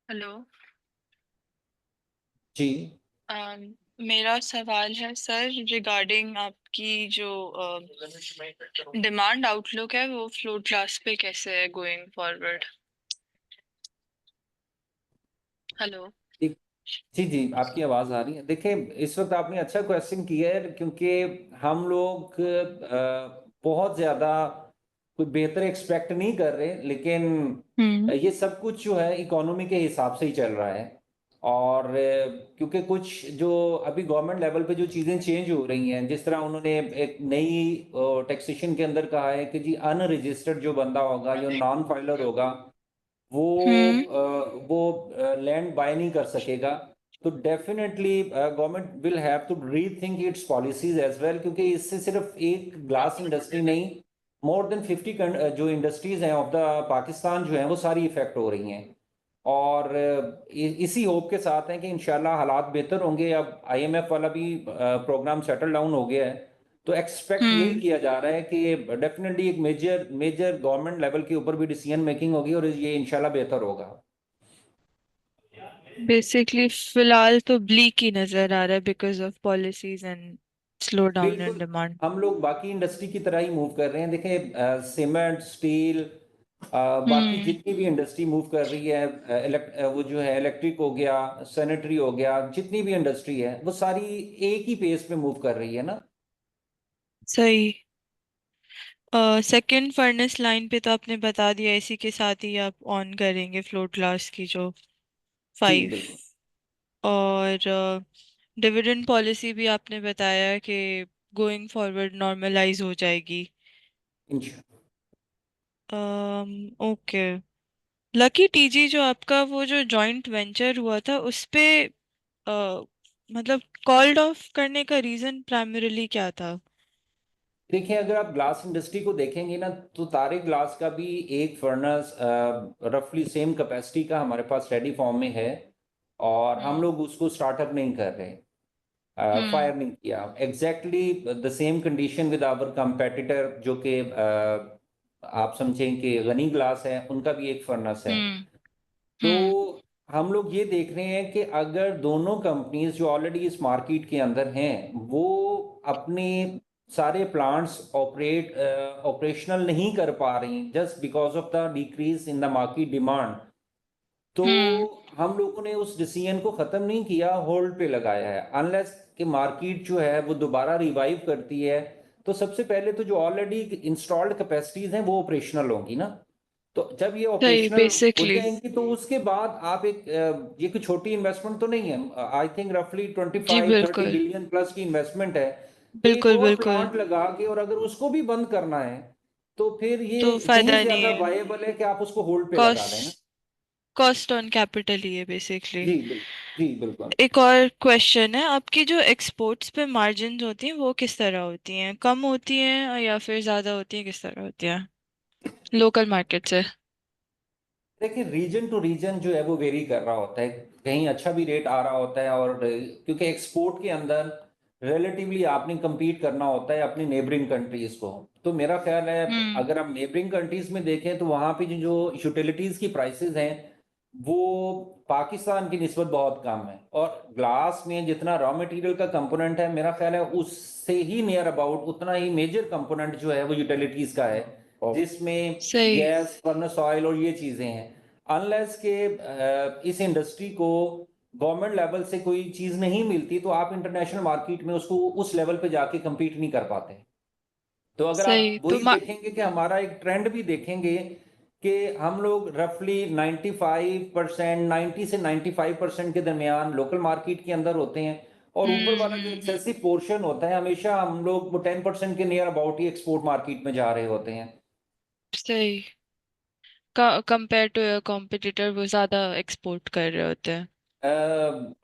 Hello. जी मेरा सवाल है सर रिगार्डिंग आपकी जो डिमांड आउटलुक है वो फ्लोर क्लास पे कैसे है गोइंग फॉरवर्ड। हेलो। जी जी, आपकी आवाज़ आ रही है। देखिए, इस वक्त आपने अच्छा क्वेश्चन किया है, क्योंकि हम लोग बहुत ज़्यादा कोई बेहतर एक्सपेक्ट नहीं कर रहे, लेकिन ये सब कुछ जो है इकोनॉमी के हिसाब से ही चल रहा है। और क्योंकि कुछ जो अभी गवर्नमेंट लेवल पे जो चीज़ें चेंज हो रही हैं, जिस तरह उन्होंने एक नई टैक्सेशन के अंदर कहा है कि जी अनरजिस्टर्ड जो बंदा होगा, जो नॉन फाइलर होगा, वो लैंड बाय नहीं कर सकेगा। तो definitely government will have to rethink its policies as well, क्योंकि इससे सिर्फ एक ग्लास इंडस्ट्री नहीं, मोर देन 50 जो इंडस्ट्रीज हैं ऑफ द पाकिस्तान जो हैं वो सारी इफेक्ट हो रही हैं। और इसी होप के साथ हैं कि इंशाल्लाह हालात बेहतर होंगे। अब आईएमएफ वाला भी प्रोग्राम सेटल डाउन हो गया है, तो एक्सपेक्ट यही किया जा रहा है कि डेफिनेटली एक मेजर मेजर गवर्नमेंट लेवल के ऊपर भी डिसीजन मेकिंग होगी और ये इंशाल्लाह बेहतर होगा। बेसिकली फिलहाल तो ब्लीक ही नजर आ रहा है because of policies and slow down in बिल्कुल, डिमांड। हम लोग बाकी इंडस्ट्री की तरह ही मूव कर रहे हैं। देखें, सीमेंट, स्टील, बाकी जितनी भी इंडस्ट्री मूव कर रही है, वो जो है इलेक्ट्रिक हो गया, सैनिटरी हो गया, जितनी भी इंडस्ट्री है वो सारी एक ही पेस पे मूव कर रही है ना। सही। सेकंड फर्नेस लाइन पे तो आपने बता दिया, इसी के साथ ही आप ऑन करेंगे फ्लोर क्लास की जो जी 5। बिल्कुल। और डिविडेंड पॉलिसी भी आपने बताया कि गोइंग फॉरवर्ड नॉर्मलाइज हो जाएगी। इंशा- ओके। लकी टीजी जो आपका वो जो जॉइंट वेंचर हुआ था उस पे मतलब कॉल्ड ऑफ करने का रीजन प्राइमरीली क्या था? देखिए, अगर आप ग्लास इंडस्ट्री को देखेंगे ना, तो तारे ग्लास का भी एक फर्नेस रफली सेम कैपेसिटी का हमारे पास रेडी फॉर्म में है, और हम लोग उसको स्टार्टअप नहीं कर रहे, फायर नहीं किया। Exactly the same condition with our competitor, जो कि आप समझें कि गनी ग्लास है, उनका भी एक फर्नेस है। तो हम लोग ये देख रहे हैं कि अगर दोनों कंपनीज जो ऑलरेडी इस मार्केट के अंदर हैं वो अपने सारे प्लांट्स ऑपरेशनल नहीं कर पा रही just because of the decrease in the market demand, तो हम लोगों ने उस डिसीजन को खत्म नहीं किया, होल्ड पे लगाया है। अनलेस कि मार्केट जो है वो दोबारा रिवाइव करती है, तो सबसे पहले तो जो ऑलरेडी इंस्टॉल्ड कैपेसिटीज हैं वो ऑपरेशनल होंगी ना। तो जब ये सही ऑपरेशनल हो बेसिकली जाएंगी तो उसके बाद आप एक ये कोई छोटी इन्वेस्टमेंट तो नहीं है, आई थिंक रफली जी 25-30 बिल्कुल बिलियन प्लस की इन्वेस्टमेंट है। तो एक बिल्कुल और बिल्कुल प्लांट लगा के, और अगर उसको भी बंद करना है तो फिर ये तो यही फायदा नहीं ज्यादा है, वायबल है कि आप उसको होल्ड पे लगा लें ना। कॉस्ट ऑन कैपिटल ही है बेसिकली। जी बिल्कुल। एक और क्वेश्चन है, आपकी जो एक्सपोर्ट्स पे मार्जिन होती हैं वो किस तरह होती हैं, कम होती हैं या फिर ज्यादा होती हैं, किस तरह होती हैं लोकल मार्केट से? देखिए रीजन टू रीजन जो है वो वेरी कर रहा होता है, कहीं अच्छा भी रेट आ रहा होता है, और क्योंकि एक्सपोर्ट के अंदर रिलेटिवली आपने compete करना होता है अपनी नेबरिंग कंट्रीज को। तो मेरा ख्याल है अगर आप नेबरिंग कंट्रीज में देखें तो वहाँ पे जो यूटिलिटीज की प्राइसेस हैं वो पाकिस्तान की निस्बत बहुत कम है, और ग्लास में जितना रॉ मटेरियल का कंपोनेंट है मेरा ख्याल है उससे ही नियर अबाउट उतना ही मेजर कंपोनेंट जो है वो यूटिलिटीज का है, जिसमें सही गैस, फर्नेस ऑयल और ये चीजें हैं। अनलेस के इस इंडस्ट्री को गवर्नमेंट लेवल से कोई चीज नहीं मिलती तो आप इंटरनेशनल मार्केट में उसको उस लेवल पे जाके compete नहीं कर पाते। तो अगर आप सही तो वही देखेंगे कि हमारा एक ट्रेंड भी देखेंगे कि हम लोग रफली 95%, 90 से 95% के दरमियान लोकल मार्केट के अंदर होते हैं, और ऊपर वाला जो एक्सेसिव पोर्शन होता है हमेशा हम लोग वो 10% के near about he export market में जा रहे होते हैं। सही कंपेयर टू योर कॉम्पिटिटर वो ज्यादा एक्सपोर्ट कर रहे होते हैं।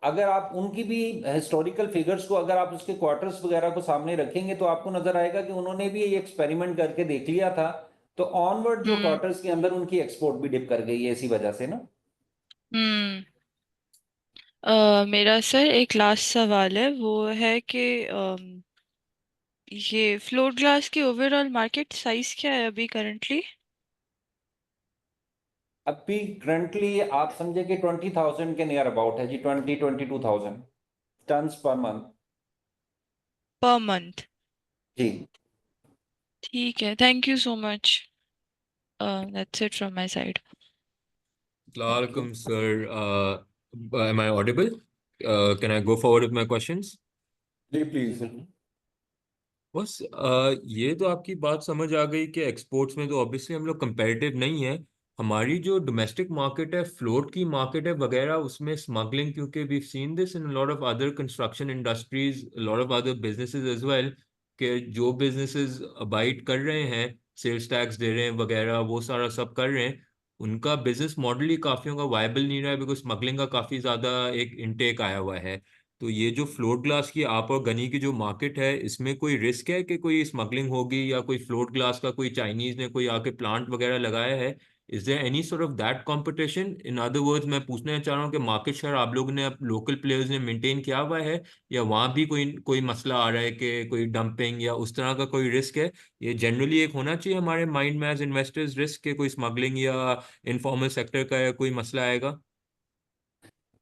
अगर आप उनकी भी हिस्टोरिकल फिगर्स को, अगर आप उसके क्वार्टर्स वगैरह को सामने रखेंगे तो आपको नजर आएगा कि उन्होंने भी ये एक्सपेरिमेंट करके देख लिया था, तो ऑनवर्ड जो क्वार्टर्स के अंदर उनकी एक्सपोर्ट भी डिप कर गई है इसी वजह से ना। हम्म मेरा सर एक लास्ट सवाल है, वो है कि ये फ्लोट ग्लास की ओवरऑल मार्केट साइज क्या है अभी करंटली? अभी करंटली आप समझे कि 20,000 के नियर अबाउट है जी, 22,000 tons per month. Per month? जी ठीक है, thank you so much, that's it from my side. Assalamualaikum, sir. Am I audible? Can I go forward with my questions? जी प्लीज। बस ये तो आपकी बात समझ आ गई कि एक्सपोर्ट्स में तो ऑब्वियसली हम लोग कंपेरेटिव नहीं है। हमारी जो डोमेस्टिक मार्केट है, फ्लोट की मार्केट है वगैरह, उसमें स्मगलिंग, क्योंकि we seen this in lot of other construction industries, lot of other businesses as well, कि जो बिजनेसेस अबाइड कर रहे हैं, सेल्स टैक्स दे रहे हैं वगैरह, वो सारा सब कर रहे हैं, उनका बिजनेस मॉडल ही काफियों का वायबल नहीं रहा है, बिकॉज स्मगलिंग का काफी ज्यादा एक इनटेक आया हुआ है। तो ये जो फ्लोट ग्लास की आप और गनी की जो मार्केट है, इसमें कोई रिस्क है कि कोई स्मगलिंग होगी, या कोई फ्लोट ग्लास का कोई चाइनीज ने कोई आके प्लांट वगैरह लगाया है? Is there any sort of that competition? In other words, मैं पूछना चाह रहा हूँ कि मार्केट शेयर आप लोगों ने, अब लोकल प्लेयर्स ने मेंटेन किया हुआ है, या वहाँ भी कोई कोई मसला आ रहा है कि कोई डंपिंग या उस तरह का कोई रिस्क है? ये जनरली एक होना चाहिए हमारे माइंड में एज इन्वेस्टर्स, रिस्क के कोई स्मगलिंग या इनफॉर्मल सेक्टर का या कोई मसला आएगा।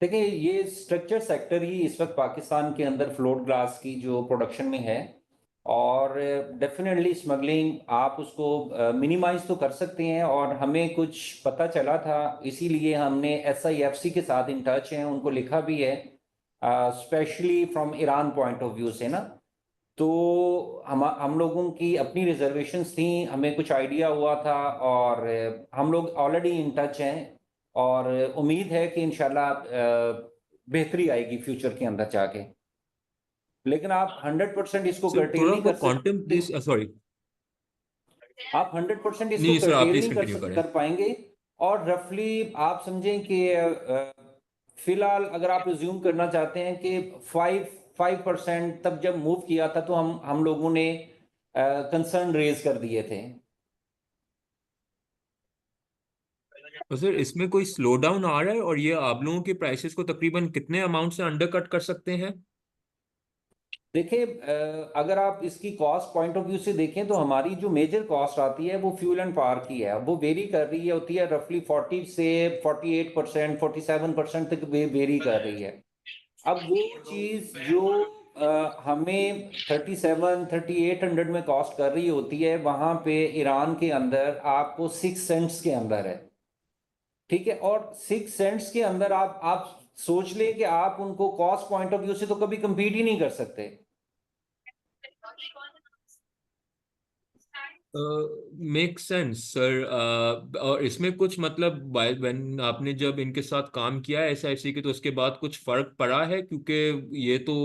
देखिए ये स्ट्रक्चर सेक्टर ही इस वक्त पाकिस्तान के अंदर फ्लोट ग्लास की जो प्रोडक्शन में है, और डेफिनेटली स्मगलिंग आप उसको मिनिमाइज तो कर सकते हैं, और हमें कुछ पता चला था इसीलिए हमने SIFC के साथ इन टच हैं, उनको लिखा भी है specially from Iran point of view से ना। तो हम लोगों की अपनी रिजर्वेशंस थी, हमें कुछ आइडिया हुआ था, और हम लोग ऑलरेडी इन टच हैं, और उम्मीद है कि इंशाल्लाह बेहतरी आएगी फ्यूचर के अंदर जाके। लेकिन आप 100% इसको सर कर्टेल थोड़ा नहीं वो कर क्वांटम सकते, प्लीज, सॉरी। आप 100% इसको नहीं सर, आप कर्टेल प्लीज नहीं कंटिन्यू करें। कर पाएंगे। और रफली आप समझें कि फिलहाल अगर आप रिज्यूम करना चाहते हैं कि 5% तक जब मूव किया था तो हम लोगों ने कंसर्न रेज कर दिए थे। तो सर इसमें कोई स्लो डाउन आ रहा है, और ये आप लोगों के प्राइसेस को तकरीबन कितने अमाउंट से अंडरकट कर सकते हैं? देखिए अगर आप इसकी कॉस्ट पॉइंट ऑफ व्यू से देखें तो हमारी जो मेजर कॉस्ट आती है वो फ्यूल एंड पावर की है, वो वेरी कर रही है, होती है रफली 40 से 48%, 47% तक वेरी कर रही है। अब वो चीज जो हमें 37-3800 में कॉस्ट कर रही होती है, वहां पे ईरान के अंदर आपको 6 सेंट्स के अंदर है, ठीक है। और 6 सेंट्स के अंदर आप सोच लें कि आप उनको कॉस्ट पॉइंट ऑफ व्यू से तो कभी compete ही नहीं कर सकते। Make sense sir. और इसमें कुछ मतलब व्हेन आपने जब इनके साथ काम किया है SIFC के, तो उसके बाद कुछ फर्क पड़ा है? क्योंकि ये तो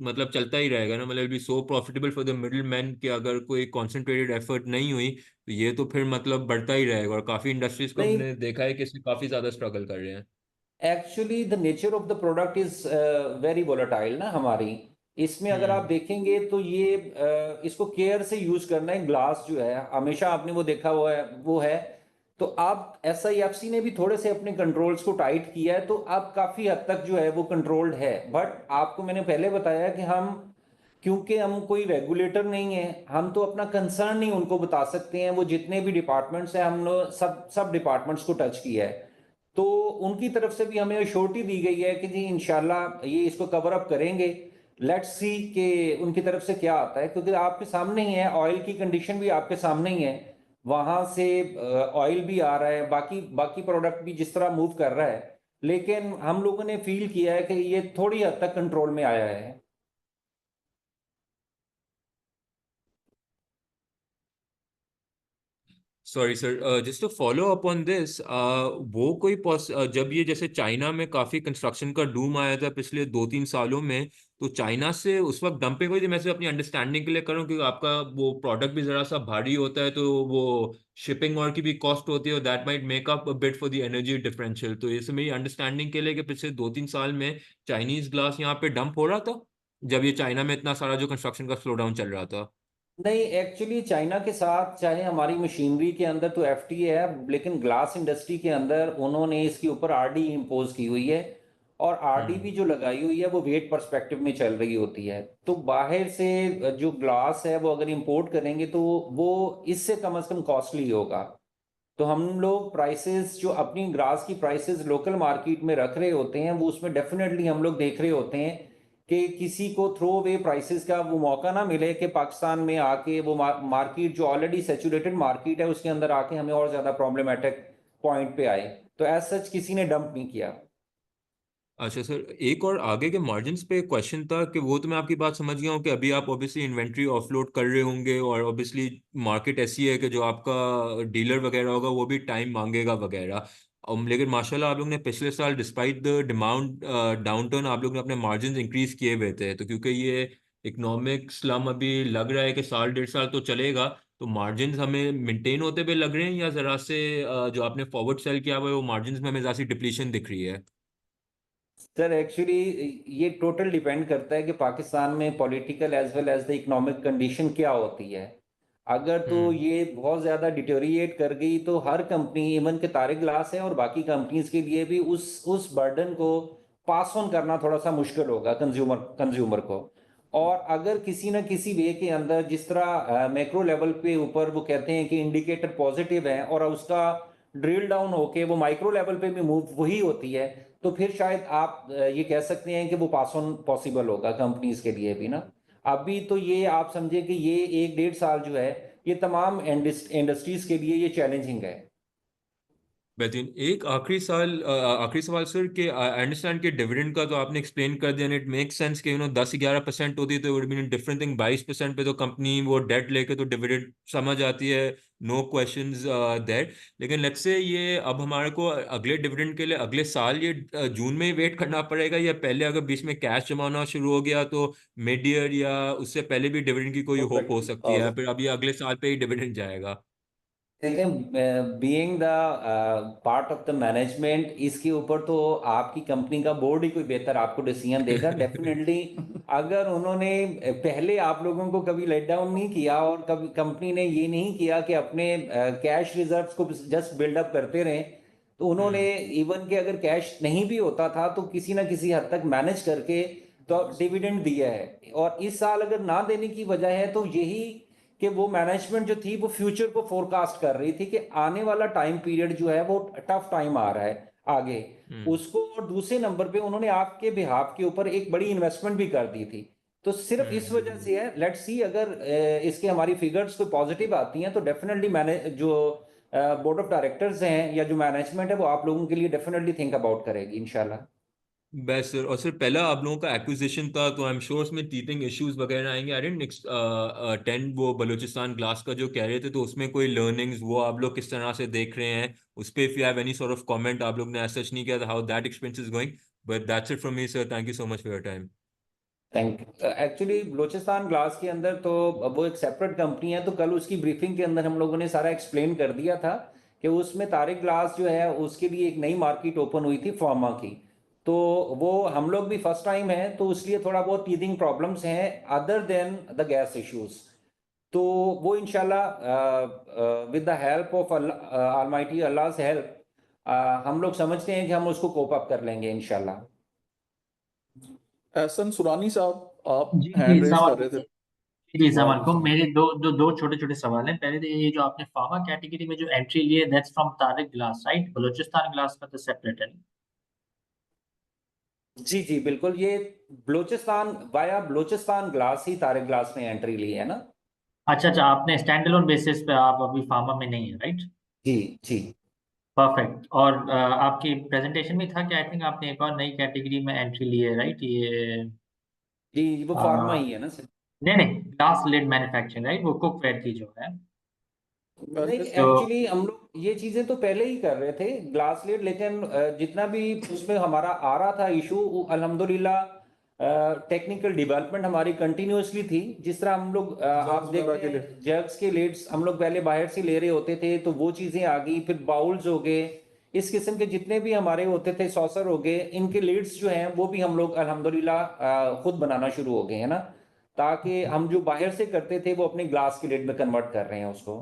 मतलब चलता ही रहेगा ना, मतलब be so profitable for the middleman कि अगर कोई कॉन्सेंट्रेटेड एफर्ट नहीं हुई तो ये तो फिर मतलब बढ़ता ही रहेगा। और काफी इंडस्ट्रीज को नहीं, हमने देखा है कि इसमें काफी ज्यादा स्ट्रगल कर रहे हैं। Actually the nature of the product is very volatile ना हमारी। इसमें अगर आप देखेंगे तो ये इसको केयर से यूज करना है। ग्लास जो है हमेशा आपने वो देखा हुआ है, वो है। तो आप SIFC ने भी थोड़े से अपने कंट्रोल्स को टाइट किया है, तो अब काफी हद तक जो है वो कंट्रोल्ड है। बट आपको मैंने पहले बताया कि हम, क्योंकि हम कोई रेगुलेटर नहीं है, हम तो अपना कंसर्न नहीं उनको बता सकते हैं। वो जितने भी डिपार्टमेंट्स हैं, हमने सब डिपार्टमेंट्स को टच किया है। तो उनकी तरफ से भी हमें अश्योरिटी दी गई है कि जी इंशाल्लाह ये इसको कवर अप करेंगे। लेट्स सी कि उनकी तरफ से क्या आता है, क्योंकि आपके सामने ही है, ऑयल की कंडीशन भी आपके सामने ही है। वहां से ऑयल भी आ रहा है, बाकी बाकी प्रोडक्ट भी जिस तरह मूव कर रहा है। लेकिन हम लोगों ने फील किया है कि ये थोड़ी हद तक कंट्रोल में आया है। Sorry sir, just to follow up on this, वो कोई जब ये जैसे चाइना में काफी कंस्ट्रक्शन का डूम आया था पिछले 2-3 सालों में, तो चाइना से उस वक्त डंपिंग हुई थी। मैं सिर्फ अपनी अंडरस्टैंडिंग के लिए करूँ, क्योंकि आपका वो प्रोडक्ट भी जरा सा भारी होता है, तो वो शिपिंग और की भी कॉस्ट होती है, that might make up a bit for the energy differential. तो ये मेरी अंडरस्टैंडिंग के लिए कि पिछले 2-3 साल में चाइनीज ग्लास यहाँ पे डंप हो रहा था, जब ये चाइना में इतना सारा जो कंस्ट्रक्शन का स्लो डाउन चल रहा था। नहीं, एक्चुअली चाइना के साथ चाहे हमारी मशीनरी के अंदर तो FTA है, लेकिन ग्लास इंडस्ट्री के अंदर उन्होंने इसके ऊपर RD इम्पोज की हुई है। और RD भी जो लगाई हुई है वो वेट पर्सपेक्टिव में चल रही होती है। तो बाहर से जो ग्लास है वो अगर इंपोर्ट करेंगे तो वो इससे कम से कम कॉस्टली होगा। तो हम लोग प्राइसेस जो अपनी ग्लास की प्राइसेस लोकल मार्केट में रख रहे होते हैं, वो उसमें डेफिनेटली हम लोग देख रहे होते हैं कि किसी को थ्रो अवे प्राइसेस का वो मौका ना मिले कि पाकिस्तान में आके वो मार्केट जो ऑलरेडी सैचुरेटेड मार्केट है उसके अंदर आके हमें और ज्यादा प्रॉब्लमेटिक पॉइंट पे आए। तो एज सच किसी ने डंप नहीं किया। अच्छा सर, एक और आगे के मार्जिन्स पे क्वेश्चन था कि वो तो मैं आपकी बात समझ गया हूँ कि अभी आप ऑब्वियसली इन्वेंट्री ऑफलोड कर रहे होंगे, और ऑब्वियसली मार्केट ऐसी है कि जो आपका डीलर वगैरह होगा वो भी टाइम मांगेगा वगैरह। लेकिन माशाल्लाह आप लोग ने पिछले साल डिस्पाइट द डिमांड डाउनटर्न आप लोग ने अपने मार्जिन इंक्रीज किए हुए थे। तो क्योंकि ये इकोनॉमिक स्लम अभी लग रहा है कि साल 1.5 साल तो चलेगा, तो मार्जिन्स हमें मेंटेन होते हुए लग रहे हैं, या जरा से जो आपने फॉरवर्ड सेल किया हुआ है वो मार्जिन्स में हमें जरा सी डिप्लीशन दिख रही है? सर एक्चुअली ये टोटल डिपेंड करता है कि पाकिस्तान में political as well as the economic condition क्या होती है। अगर तो ये बहुत ज्यादा डिटोरिएट कर गई तो हर कंपनी, इवन के तारिक ग्लास है और बाकी कंपनीज के लिए भी उस बर्डन को पास ऑन करना थोड़ा सा मुश्किल होगा कंज्यूमर को। और अगर किसी न किसी वे के अंदर, जिस तरह मैक्रो लेवल पे ऊपर वो कहते हैं कि इंडिकेटर पॉजिटिव है और उसका ड्रिल डाउन होके वो माइक्रो लेवल पे भी मूव वही होती है, तो फिर शायद आप ये कह सकते हैं कि वो पास ऑन पॉसिबल होगा कंपनीज के लिए भी ना। अभी तो ये आप समझे कि ये 1-1.5 साल जो है ये तमाम इंडस्ट्रीज के लिए ये चैलेंजिंग है। बेहतरीन। एक आखिरी सवाल सर, कि आई अंडरस्टैंड कि डिविडेंड का तो आपने एक्सप्लेन कर दिया, इट मेक सेंस कि 10-11% होती तो वुड बीन डिफरेंट थिंग। 22% पे तो कंपनी वो डेट लेके तो डिविडेंड समझ आती है, नो क्वेश्चंस दैट। लेकिन लेट्स से ये अब हमारे को अगले डिविडेंड के लिए अगले साल ये जून में ही वेट करना पड़ेगा, या पहले अगर बीच में कैश जमा होना शुरू हो गया तो मिड ईयर या उससे पहले भी डिविडेंड की कोई होप हो सकती है, फिर अभी अगले साल पे ही डिविडेंड जाएगा? देखें, being the part of the management, इसके ऊपर तो आपकी कंपनी का बोर्ड ही कोई बेहतर आपको डिसीजन देगा डेफिनेटली। अगर उन्होंने पहले आप लोगों को कभी लेट डाउन नहीं किया और कभी कंपनी ने ये नहीं किया कि अपने कैश रिजर्व्स को जस्ट बिल्डअप करते रहे, तो उन्होंने इवन के अगर कैश नहीं भी होता था तो किसी ना किसी हद तक मैनेज करके तो डिविडेंड दिया है। और इस साल अगर ना देने की वजह है तो यही कि वो मैनेजमेंट जो थी वो फ्यूचर को फोरकास्ट कर रही थी कि आने वाला टाइम पीरियड जो है वो टफ टाइम आ रहा है आगे उसको। और दूसरे नंबर पे उन्होंने आपके बिहाफ के ऊपर एक बड़ी इन्वेस्टमेंट भी कर दी थी तो सिर्फ इस वजह से है। लेट्स सी अगर इसके हमारी फिगर्स कोई पॉजिटिव आती हैं तो डेफिनेटली मैंने जो बोर्ड ऑफ डायरेक्टर्स हैं या जो मैनेजमेंट है वो आप लोगों के लिए डेफिनेटली थिंक अबाउट करेगी इंशाल्लाह। Best sir. और सर पहला आप लोगों का एक्विजिशन था तो आई एम श्योर उसमें टीथिंग इश्यूज वगैरह आएंगे। आई डिडंट अटेंड वो बलूचिस्तान ग्लास का जो कह रहे थे, तो उसमें कोई लर्निंग्स वो आप लोग किस तरह से देख रहे हैं उस पे, if you have any sort of comment. आप लोग ने ऐसा नहीं किया था how that experience is going, but that's it from me sir. Thank you so much for your time. Thank you. Actually Balochistan glass के अंदर तो वो एक सेपरेट कंपनी है, तो कल उसकी ब्रीफिंग के अंदर हम लोगों ने सारा एक्सप्लेन कर दिया था कि उसमें तारिक ग्लास जो है उसके लिए एक नई मार्केट ओपन हुई थी फार्मा की। तो वो हम लोग भी फर्स्ट टाइम है तो इसलिए थोड़ा बहुत टीथिंग प्रॉब्लम्स हैं other than the gas issues. तो वो इंशाल्लाह with the help of almighty Allah से हेल्प हम लोग समझते हैं कि हम उसको कोप अप कर लेंगे इंशाल्लाह। एहसन सुरानी साहब आप जी हैंड रेज सवाल कर रहे थे। जी सवाल को वालेकुम मेरे दो छोटे छोटे सवाल हैं। पहले तो ये जो आपने फार्मा कैटेगरी में जो एंट्री ली है that's from Tariq glass right? Balochistan glass का तो सेपरेट है। जी जी बिल्कुल, ये बलूचिस्तान वाया बलूचिस्तान ग्लास ही तारिक ग्लास में एंट्री ली है ना। अच्छा अच्छा, आपने स्टैंड अलोन बेसिस पे, आप अभी फार्मा में नहीं है राइट? जी जी परफेक्ट। और आपकी प्रेजेंटेशन में था कि आई थिंक आपने एक और नई कैटेगरी में एंट्री ली है राइट? ये जी, वो फार्मा अ, ही है ना सर। नहीं नहीं, ग्लास लिड मैन्युफैक्चरिंग राइट, वो कुकवेयर की जो है। नहीं तो एक्चुअली हम लोग ये चीजें तो पहले ही कर रहे थे ग्लास लेड, लेकिन जितना भी उसमें हमारा आ रहा था इशू अल्हम्दुलिल्लाह टेक्निकल डेवलपमेंट हमारी कंटिन्यूअसली थी। जिस तरह हम लोग आप जग्स वगैरह देखते के हैं लिए जग्स के लिड्स हम लोग पहले बाहर से ले रहे होते थे तो वो चीजें आ गई, फिर बाउल्स हो गए, इस किस्म के जितने भी हमारे होते थे सॉसर हो गए, इनके लिड्स जो हैं वो भी हम लोग अल्हम्दुलिल्लाह खुद बनाना शुरू हो गए हैं ना, ताकि हम जो बाहर से करते थे वो अपने ग्लास के लिड में कन्वर्ट कर रहे हैं उसको।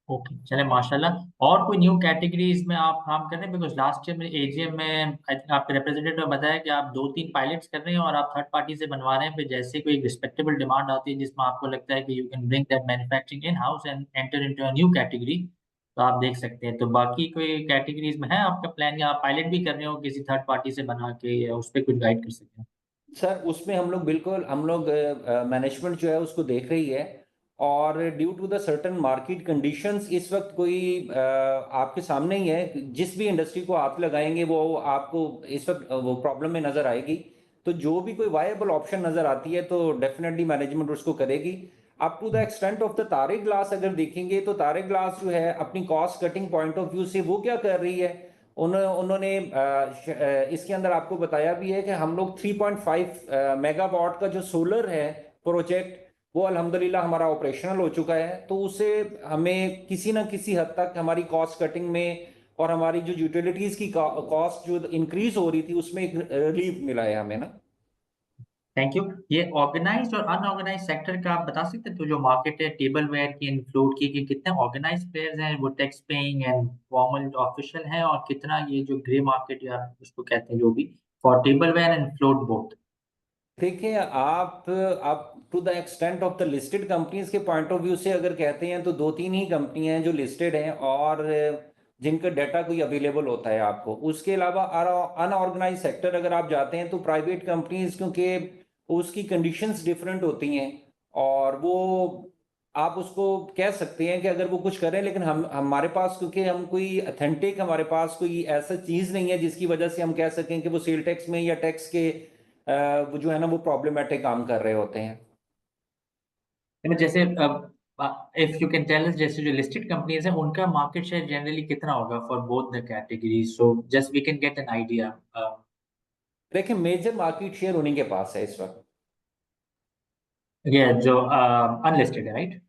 ओके चले माशाल्लाह। और कोई न्यू कैटेगरीज में आप काम कर रहे हैं? बिकॉज लास्ट ईयर में एजीएम में आई थिंक आपके रिप्रेजेंटेटिव ने बताया कि आप 2-3 पायलट्स कर रहे हैं और आप थर्ड पार्टी से बनवा रहे हैं। फिर जैसे कोई रिस्पेक्टेबल डिमांड आती है जिसमें आपको लगता है कि you can bring that manufacturing in house and enter into a new category, तो आप देख सकते हैं। तो बाकी कोई कैटेगरीज में है आपका प्लान, या आप पायलट भी कर रहे हो किसी थर्ड पार्टी से बना के, या उस पर कुछ गाइड कर सकते हैं? सर उसमें हम लोग बिल्कुल हम लोग मैनेजमेंट जो है उसको देख रही है, और due to the certain market conditions इस वक्त कोई आपके सामने ही है, जिस भी इंडस्ट्री को आप लगाएंगे वो आपको इस वक्त वो प्रॉब्लम में नजर आएगी। तो जो भी कोई वायबल ऑप्शन नजर आती है तो डेफिनेटली मैनेजमेंट उसको करेगी। Up to the extent of the Tariq Glass अगर देखेंगे तो तारिक ग्लास जो है अपनी cost cutting point of view से वो क्या कर रही है, उन्होंने इसके अंदर आपको बताया भी है कि हम लोग 3.5 मेगावाट का जो सोलर है प्रोजेक्ट वो अल्हम्दुलिल्लाह हमारा ऑपरेशनल हो चुका है। तो उससे हमें किसी ना किसी हद तक हमारी कॉस्ट कटिंग में और हमारी जो यूटिलिटीज की कॉस्ट जो इंक्रीज हो रही थी उसमें एक रिलीफ मिला है हमें ना। Thank you. ये ऑर्गेनाइज्ड और अनऑर्गेनाइज्ड सेक्टर का आप बता सकते हैं? तो जो मार्केट है टेबल वेयर की एंड फ्लोट की, कि कितने ऑर्गेनाइज्ड प्लेयर्स हैं वो tax paying and formal official हैं, और कितना ये जो ग्रे मार्केट या उसको कहते हैं जो भी, for tableware and float both? देखिए आप to the extent of the listed companies के पॉइंट ऑफ व्यू से अगर कहते हैं तो 2-3 ही कंपनी हैं जो लिस्टेड हैं और जिनका डाटा कोई अवेलेबल होता है आपको। उसके अलावा अनऑर्गेनाइज सेक्टर अगर आप जाते हैं तो प्राइवेट कंपनीज, क्योंकि उसकी कंडीशंस डिफरेंट होती हैं और वो आप उसको कह सकते हैं कि अगर वो कुछ करें, लेकिन हम हमारे पास क्योंकि हम कोई अथेंटिक हमारे पास कोई ऐसा चीज़ नहीं है जिसकी वजह से हम कह सकें कि वो सेल टैक्स में या टैक्स के वो जो है ना वो प्रॉब्लमेटिक काम कर रहे होते हैं। जैसे if you can tell us, जैसे जो लिस्टेड कंपनीज हैं उनका मार्केट शेयर जनरली कितना होगा for both the categories, so just we can get an idea. देखिए मेजर मार्केट शेयर उन्हीं के पास है इस वक्त, ये जो अनलिस्टेड है राइट?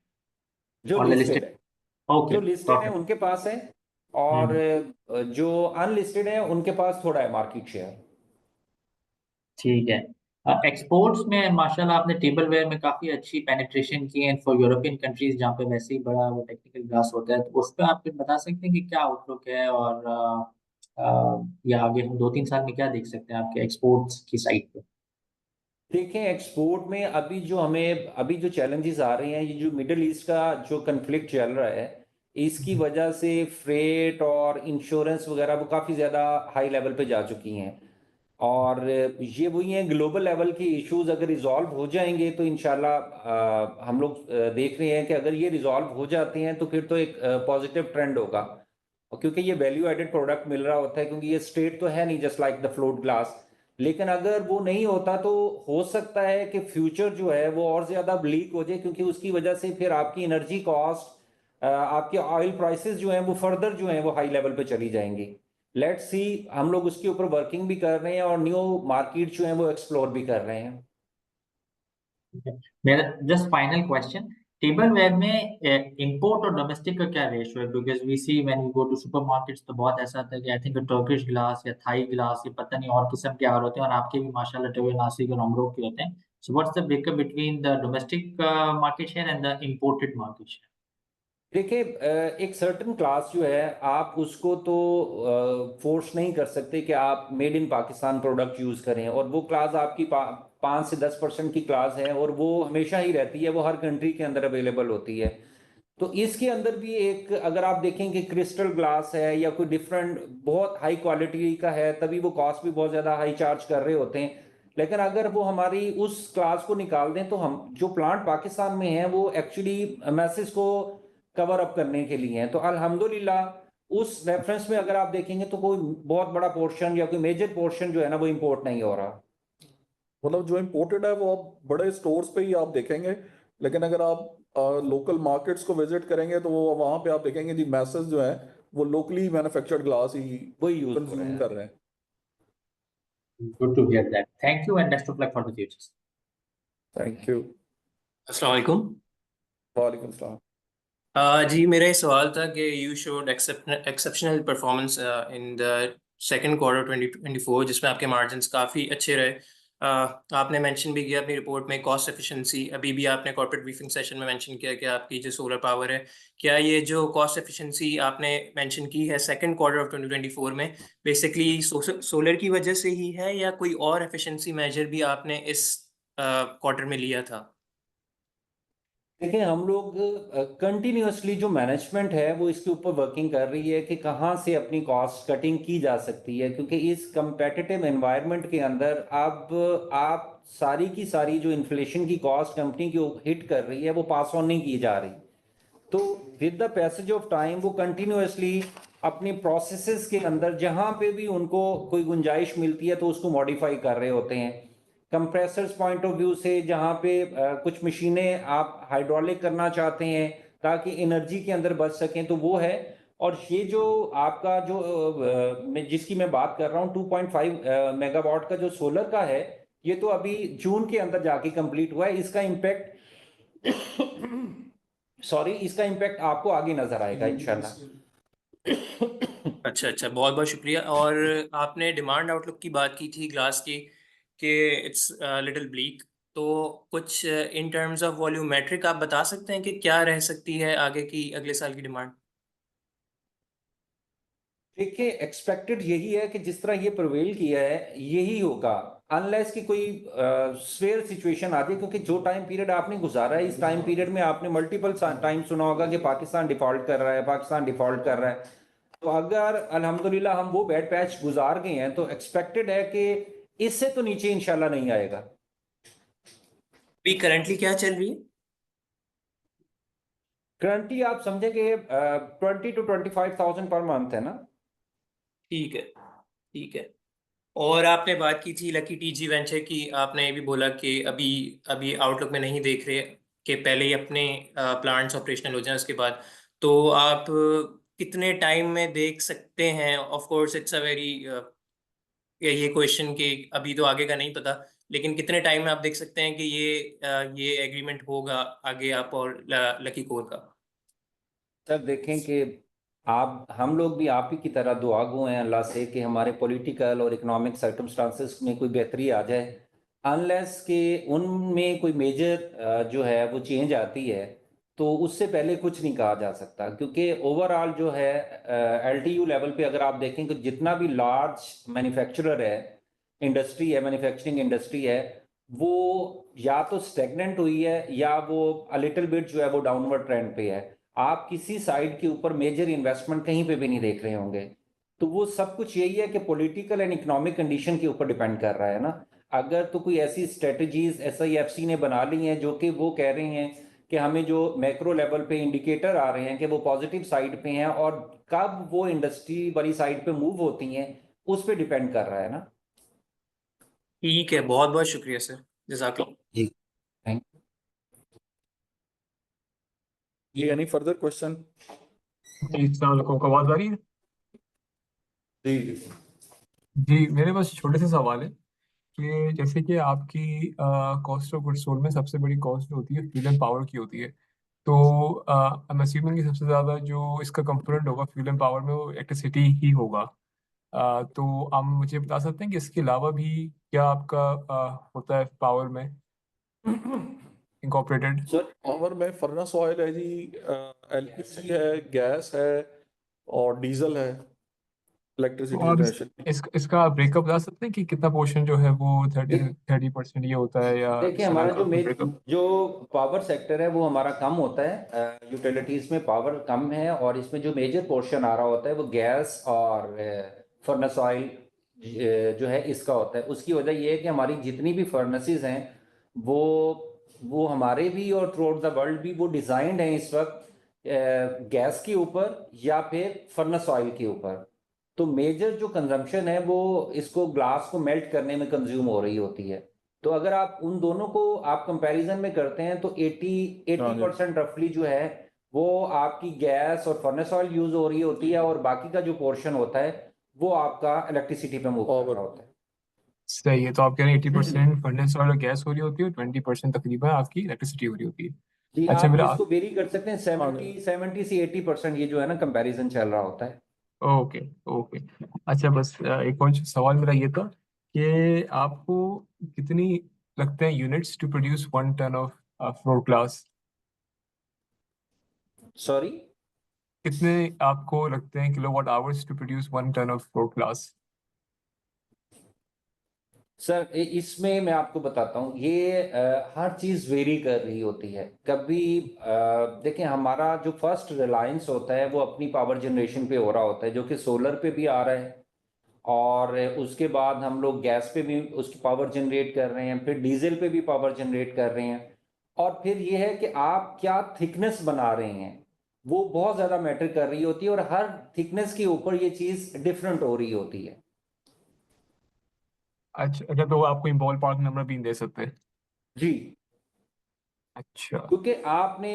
जो ऑन द लिस्टेड लिस्टेड। है। ओके जो लिस्टेड है परफेक्ट। उनके पास है, और जो अनलिस्टेड है उनके पास थोड़ा है मार्केट शेयर। ठीक है। एक्सपोर्ट्स में माशाल्लाह आपने टेबल वेयर में काफ़ी अच्छी पेनिट्रेशन की है फॉर यूरोपियन कंट्रीज जहाँ पे वैसे ही बड़ा वो टेक्निकल ग्लास होता है, तो उस पर आप कुछ बता सकते हैं कि क्या आउटलुक है, और या आगे हम 2-3 साल में क्या देख सकते हैं आपके एक्सपोर्ट्स की साइड पे? देखें एक्सपोर्ट में अभी जो चैलेंजेस आ रहे हैं, ये जो मिडिल ईस्ट का जो कन्फ्लिक्ट चल रहा है इसकी वजह से फ्रेट और इंश्योरेंस वगैरह वो काफ़ी ज़्यादा हाई लेवल पे जा चुकी हैं। और ये वही है, ग्लोबल लेवल के इश्यूज अगर रिजॉल्व हो जाएंगे तो इंशाल्लाह हम लोग देख रहे हैं कि अगर ये रिजॉल्व हो जाते हैं तो फिर तो एक पॉजिटिव ट्रेंड होगा, और क्योंकि ये वैल्यू एडेड प्रोडक्ट मिल रहा होता है, क्योंकि ये स्ट्रेट तो है नहीं just like the float glass. लेकिन अगर वो नहीं होता तो हो सकता है कि फ्यूचर जो है वो और ज्यादा ब्लीक हो जाए, क्योंकि उसकी वजह से फिर आपकी एनर्जी कॉस्ट, आपके ऑयल प्राइसेस जो हैं वो फर्दर जो हैं वो हाई लेवल पे चली जाएंगी। लेट्स सी, हम लोग उसके ऊपर वर्किंग भी कर रहे हैं और न्यू मार्केट जो है वो एक्सप्लोर भी कर रहे हैं। मेरा जस्ट फाइनल क्वेश्चन, टेबलवेयर में इंपोर्ट और डोमेस्टिक का क्या रेशियो है? Because we see when you go to supermarkets तो बहुत ऐसा होता है कि आई थिंक टर्किश ग्लास या थाई ग्लास या पता नहीं और किस्म के और होते हैं, और आपके भी माशाल्लाह टेबल नासिक और अमरोक के होते हैं। So what's the breakup between the domestic market share and the imported market share? देखिए, एक सर्टन क्लास जो है आप उसको तो फोर्स नहीं कर सकते कि आप made in Pakistan product use करें, और वो क्लास आपकी 5 से 10% की क्लास है और वो हमेशा ही रहती है, वो हर कंट्री के अंदर अवेलेबल होती है। तो इसके अंदर भी एक, अगर आप देखें कि क्रिस्टल ग्लास है या कोई डिफरेंट बहुत हाई क्वालिटी का है, तभी वो कॉस्ट भी बहुत ज़्यादा हाई चार्ज कर रहे होते हैं। लेकिन अगर वो हमारी उस क्लास को निकाल दें तो हम जो प्लांट पाकिस्तान में है वो एक्चुअली मैसेज को कवर अप करने के लिए हैं, तो अल्हम्दुलिल्लाह उस रेफरेंस में अगर आप देखेंगे तो कोई बहुत बड़ा पोर्शन या कोई मेजर पोर्शन जो है ना वो इंपोर्ट नहीं हो रहा। मतलब जो इम्पोर्टेड है वो आप बड़े स्टोर्स पे ही आप देखेंगे, लेकिन अगर आप लोकल मार्केट्स को विजिट करेंगे तो वो वहां पे आप देखेंगे जी मैसेज जो है वो लोकली मैन्युफैक्चर्ड ग्लास ही वही यूज हो रहे कंज्यूम हैं। कर रहे हैं। Good to hear that. Thank you and best of luck for the future. Thank you. अस्सलाम वालेकुम। वालेकुम सलाम। जी मेरा ये सवाल था कि you showed exceptional performance in the second quarter 2024 जिसमें आपके मार्जिन्स काफ़ी अच्छे रहे। आपने मेंशन भी किया अपनी रिपोर्ट में कॉस्ट एफिशिएंसी, अभी भी आपने कॉर्पोरेट ब्रीफिंग सेशन में मेंशन किया कि आपकी जो सोलर पावर है, क्या ये जो कॉस्ट एफिशिएंसी आपने मेंशन की है सेकंड क्वार्टर ऑफ 2024 में बेसिकली सोलर की वजह से ही है या कोई और एफिशिएंसी मेजर भी आपने इस क्वार्टर में लिया था? देखिए, हम लोग कंटिन्यूअसली जो मैनेजमेंट है वो इसके ऊपर वर्किंग कर रही है कि कहाँ से अपनी कॉस्ट कटिंग की जा सकती है, क्योंकि इस कंपेटिटिव एनवायरनमेंट के अंदर अब आप सारी की सारी जो इन्फ्लेशन की कॉस्ट कंपनी की हिट कर रही है वो पास ऑन नहीं की जा रही। तो with the passage of time वो कंटिन्यूअसली अपनी प्रोसेसेस के अंदर जहाँ पे भी उनको कोई गुंजाइश मिलती है तो उसको मॉडिफाई कर रहे होते हैं। कंप्रेसर्स पॉइंट ऑफ व्यू से जहाँ पे कुछ मशीनें आप हाइड्रोलिक करना चाहते हैं ताकि एनर्जी के अंदर बच सकें तो वो है। और ये जो आपका जो जिसकी मैं बात कर रहा हूँ 2.5 मेगावाट का जो सोलर का है, ये तो अभी जून के अंदर जाके कंप्लीट हुआ है। इसका इम्पैक्ट इसका इम्पैक्ट आपको आगे नजर आएगा इंशाल्लाह। अच्छा, बहुत बहुत शुक्रिया। और आपने डिमांड आउटलुक की बात की थी ग्लास की कि इट्स लिटिल ब्लीक, तो कुछ इन टर्म्स ऑफ वॉल्यूमेट्रिक आप बता सकते हैं कि क्या रह सकती है आगे की अगले साल की डिमांड? देखिए, एक्सपेक्टेड यही है कि जिस तरह ये प्रिवेल किया है यही होगा, अनलेस कि कोई स्वेयर सिचुएशन आ जाए, क्योंकि जो टाइम पीरियड आपने गुजारा है इस टाइम पीरियड में आपने मल्टीपल टाइम सुना होगा कि पाकिस्तान डिफॉल्ट कर रहा है, पाकिस्तान डिफॉल्ट कर रहा है। तो अगर अल्हम्दुलिल्लाह हम वो बैड पैच गुजार गए हैं तो एक्सपेक्टेड है कि इससे तो नीचे इंशाल्लाह नहीं आएगा। अभी करंटली क्या चल रही है? करंटली आप समझे कि 20 to 25,000 पर मंथ है ना। ठीक है। और आपने बात की थी लकी टीजी वेंचर की, आपने ये भी बोला कि अभी आउटलुक में नहीं देख रहे कि पहले ही अपने प्लांट्स ऑपरेशनल हो जाएं उसके बाद, तो आप कितने टाइम में देख सकते हैं? Of course it's a very ये क्वेश्चन कि अभी तो आगे का नहीं पता, लेकिन कितने टाइम में आप देख सकते हैं कि ये एग्रीमेंट होगा आगे आप और लकी कोर का? सर देखें कि हम लोग भी आप ही की तरह दुआ गो हैं अल्लाह से कि हमारे पॉलिटिकल और इकोनॉमिक सर्कमस्टांसेस में कोई बेहतरी आ जाए। अनलेस कि उनमें कोई मेजर जो है वो चेंज आती है तो उससे पहले कुछ नहीं कहा जा सकता, क्योंकि ओवरऑल जो है एलटीयू लेवल पे अगर आप देखें कि जितना भी लार्ज मैन्युफैक्चरर है, इंडस्ट्री है, मैन्युफैक्चरिंग इंडस्ट्री है, वो या तो स्टेगनेंट हुई है या वो लिटिल बिट जो है वो डाउनवर्ड ट्रेंड पे है। आप किसी साइड के ऊपर मेजर इन्वेस्टमेंट कहीं पे भी नहीं देख रहे होंगे। तो वो सब कुछ यही है कि पॉलिटिकल एंड इकोनॉमिक कंडीशन के ऊपर डिपेंड कर रहा है ना। अगर तो कोई ऐसी स्ट्रेटजीज SIFC ने बना ली हैं जो कि वो कह रहे हैं कि हमें जो मैक्रो लेवल पे इंडिकेटर आ रहे हैं कि वो पॉजिटिव साइड पे हैं, और कब वो इंडस्ट्री वाली साइड पे मूव होती हैं उस पे डिपेंड कर रहा है ना। ठीक है, बहुत बहुत शुक्रिया सर, जज़ाकल्लाह। जी, थैंक जी, एनी फर्दर क्वेश्चन? जी, अस्सलाम वालेकुम, आवाज़ आ रही है? जी जी, मेरे पास छोटे से सवाल है कि जैसे कि आपकी कॉस्ट ऑफ गुड्स सोल्ड में सबसे बड़ी कॉस्ट होती है फ्यूल एंड पावर की होती है। तो आई एम अज्यूमिंग कि सबसे ज़्यादा जो इसका कंपोनेंट होगा फ्यूल एंड पावर में वो इलेक्ट्रिसिटी ही होगा। तो आप मुझे बता सकते हैं कि इसके अलावा भी क्या आपका होता है पावर में इंकॉर्पोरेटेड? सर, पावर में फर्नेस ऑयल है जी, LPG है, गैस है और डीजल है, तो इलेक्ट्रिसिटी आप जनरेशन। इसका ब्रेकअप बता सकते हैं कि कितना पोर्शन जो है वो 30% ये होता है, या देखिए, इस तरह हमारा का कोई ब्रेकअप? जो पावर सेक्टर है वो हमारा कम होता है, यूटिलिटीज में पावर कम है, और इसमें जो मेजर पोर्शन आ रहा होता है वो गैस और फर्नेस ऑयल जो है इसका होता है। उसकी वजह ये है कि हमारी जितनी भी फर्नेसेस हैं वो हमारे भी और थ्रू आउट द वर्ल्ड भी वो डिज़ाइंड हैं इस वक्त गैस के ऊपर या फिर फर्नेस ऑयल के ऊपर। तो मेजर जो कंजम्पशन है वो इसको ग्लास को मेल्ट करने में कंज्यूम हो रही होती है। तो अगर आप उन दोनों को आप कंपैरिजन में करते हैं तो 80% रफली जो है वो आपकी गैस और फर्नेस ऑयल यूज हो रही होती है, और बाकी का जो पोर्शन होता है वो आपका इलेक्ट्रिसिटी पे मूव कर रहा होता है। सही है, तो आप कह रहे हैं 80% फर्नेस ऑयल और गैस हो रही होती है और 20% तकरीबन आपकी इलेक्ट्रिसिटी हो रही होती है। जी, अच्छा, आप मेरा इसको वेरी कर सकते हैं, 70 से 80% ये जो है ना कंपैरिजन चल रहा होता है। Okay okay. अच्छा, बस एक और सवाल मेरा ये था कि आपको कितनी लगते हैं units to produce 1 ton of float glass? Sorry, कितने आपको लगते हैं kilowatt hours to produce 1 ton of float glass? Sir इसमें मैं आपको बताता हूँ, ये हर चीज़ वेरी कर रही होती है। कभी देखें, हमारा जो फर्स्ट रिलायंस होता है वो अपनी पावर जनरेशन पे हो रहा होता है, जो कि सोलर पे भी आ रहा है, और उसके बाद हम लोग गैस पे भी उसकी पावर जनरेट कर रहे हैं, फिर डीजल पे भी पावर जनरेट कर रहे हैं। और फिर ये है कि आप क्या थिकनेस बना रहे हैं, वो बहुत ज़्यादा मैटर कर रही होती है, और हर थिकनेस के ऊपर ये चीज़ डिफरेंट हो रही होती है। अच्छा अच्छा, तो आप कोई बॉल पार्क नंबर भी दे सकते हैं? जी, अच्छा क्योंकि आपने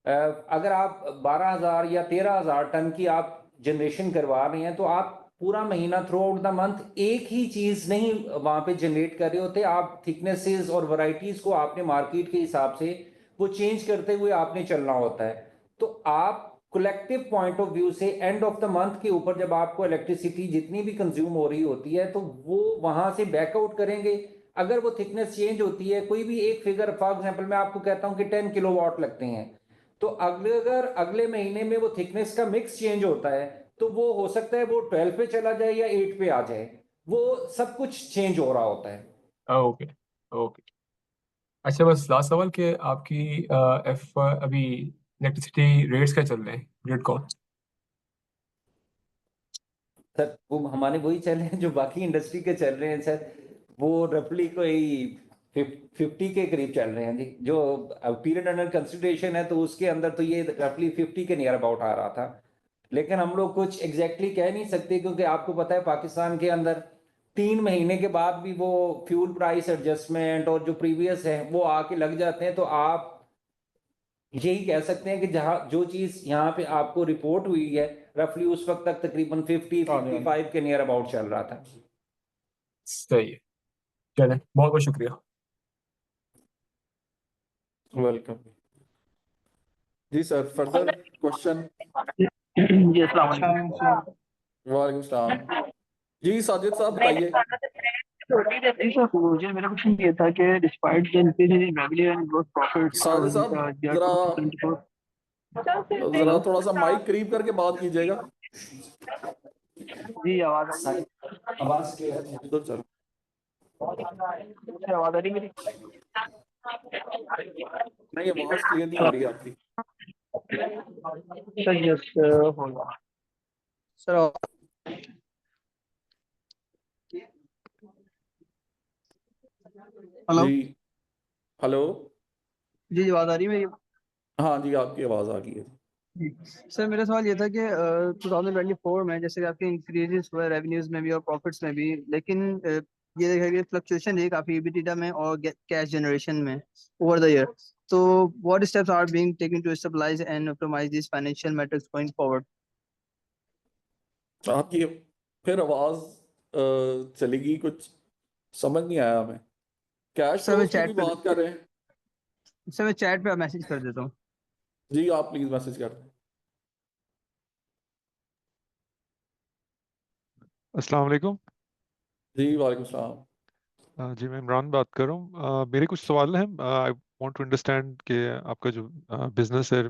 अगर आप 12,000 या 13,000 टन की आप जनरेशन करवा रहे हैं तो आप पूरा महीना थ्रू आउट द मंथ एक ही चीज नहीं वहां पे जनरेट कर रहे होते। आप थिकनेसेस और वैरायटीज को आपने मार्केट के हिसाब से वो चेंज करते हुए आपने चलना होता है। तो आप कलेक्टिव पॉइंट ऑफ व्यू से एंड ऑफ द मंथ के ऊपर जब आपको इलेक्ट्रिसिटी जितनी भी कंज्यूम हो रही होती है तो वो वहां से बैकआउट करेंगे। अगर वो थिकनेस चेंज होती है, कोई भी एक फिगर फॉर एग्जांपल मैं आपको कहता हूं कि 10 किलोवाट लगते हैं, तो अगर अगले महीने में वो थिकनेस का मिक्स चेंज होता है तो वो हो सकता है वो 12 पे चला जाए या 8 पे आ जाए, वो सब कुछ चेंज हो रहा होता है। Okay okay. अच्छा, बस लास्ट सवाल कि आपकी एफ अभी इलेक्ट्रिसिटी रेट्स क्या चल रहे हैं ग्रिड कॉस्ट? सर वो हमारे वही चल रहे हैं जो बाकी इंडस्ट्री के चल रहे हैं सर, वो रफली कोई 50 के करीब चल रहे हैं जी। जो पीरियड अंडर कंसिडरेशन है तो उसके अंदर तो ये रफली 50 के नियर अबाउट आ रहा था, लेकिन हम लोग कुछ एग्जैक्टली कह नहीं सकते क्योंकि आपको पता है पाकिस्तान के अंदर 3 महीने के बाद भी वो फ्यूल प्राइस एडजस्टमेंट और जो प्रीवियस है वो आके लग जाते हैं। तो आप यही कह सकते हैं कि जहाँ जो चीज यहाँ पे आपको रिपोर्ट हुई है रफली उस वक्त तक तकरीबन 55 के नियर अबाउट चल रहा था। सही है, चलें, बहुत बहुत शुक्रिया। वेलकम जी सर, फर्दर क्वेश्चन? जी अस्सलाम वालेकुम। वालेकुम सलाम जी, साजिद साहब बताइए। जी सर, मुझे मेरा क्वेश्चन ये था कि despite the increase in revenue and gross profit Sajid साहब जरा थोड़ा सा माइक करीब करके बात कीजिएगा। जी आवाज आवाज क्लियर है? उधर चलो। आवाज आ रही मेरी? नहीं, आवाज क्लियर नहीं आ रही आपकी। सर यस होगा सर। हेलो जी हेलो। जी आवाज़ आ रही है मेरी? हाँ जी, आपकी आवाज़ आ गई है। जी सर, मेरा सवाल ये था कि 2024 में जैसे कि आपके इंक्रीजेस हुए रेवेन्यूज में भी और प्रॉफिट्स में भी, लेकिन ये देखा कि फ्लक्चुएशन रही काफ़ी EBITDA में और कैश जनरेशन में ओवर द ईयर। तो what steps are being taken to stabilise and optimise this financial metrics going forward? आपकी फिर आवाज़ चलेगी, कुछ समझ नहीं आया हमें। कैश सर मैं फ्लोज की भी चैट पे बात कर रहे हैं? सर मैं चैट पे मैसेज कर देता हूँ। जी, आप प्लीज़ मैसेज कर दें। अस्सलाम वालेकुम। जी वालेकुम सलाम। जी मैं इमरान बात कर रहा हूँ। मेरे कुछ सवाल हैं। आई वांट टू अंडरस्टैंड कि आपका जो बिजनेस है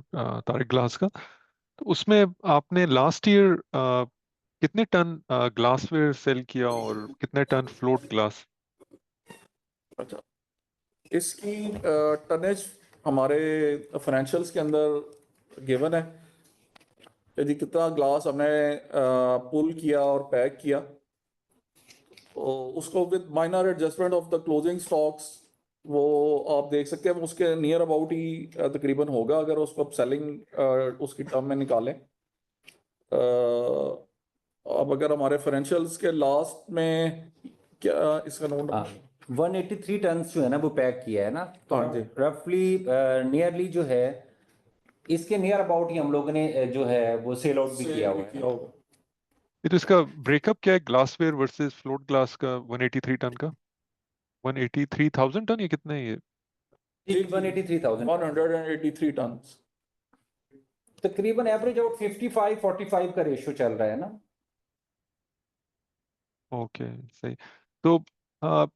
तारिक ग्लास का, तो उसमें आपने लास्ट ईयर कितने टन ग्लासवेयर सेल किया और कितने टन फ्लोट ग्लास? अच्छा, इसकी टनेज हमारे फाइनेंशियल्स के अंदर गिवन है कि जी कितना ग्लास हमने पुल किया और पैक किया, तो उसको with minor adjustment of the closing stocks वो आप देख सकते हैं, उसके नियर अबाउट ही तकरीबन होगा अगर उसको आप सेलिंग उसकी टर्म में निकालें। अब अगर हमारे फाइनेंशियल्स के लास्ट में क्या इसका नोट? 183 टन जो है ना वो पैक किया है ना, तो हाँ जी। रफली नियरली जो है इसके नियर अबाउट ही हम लोगों ने जो है वो सेल आउट भी किया हुआ है। ये तो इसका ब्रेकअप क्या है ग्लासवेयर वर्सेस फ्लोट ग्लास का 183 टन का? 183,000 टन, ये कितना है ये? 183,000 183 टन। तकरीबन एवरेज आउट 55-45 का रेशियो चल रहा है ना। ओके, सही। तो आ,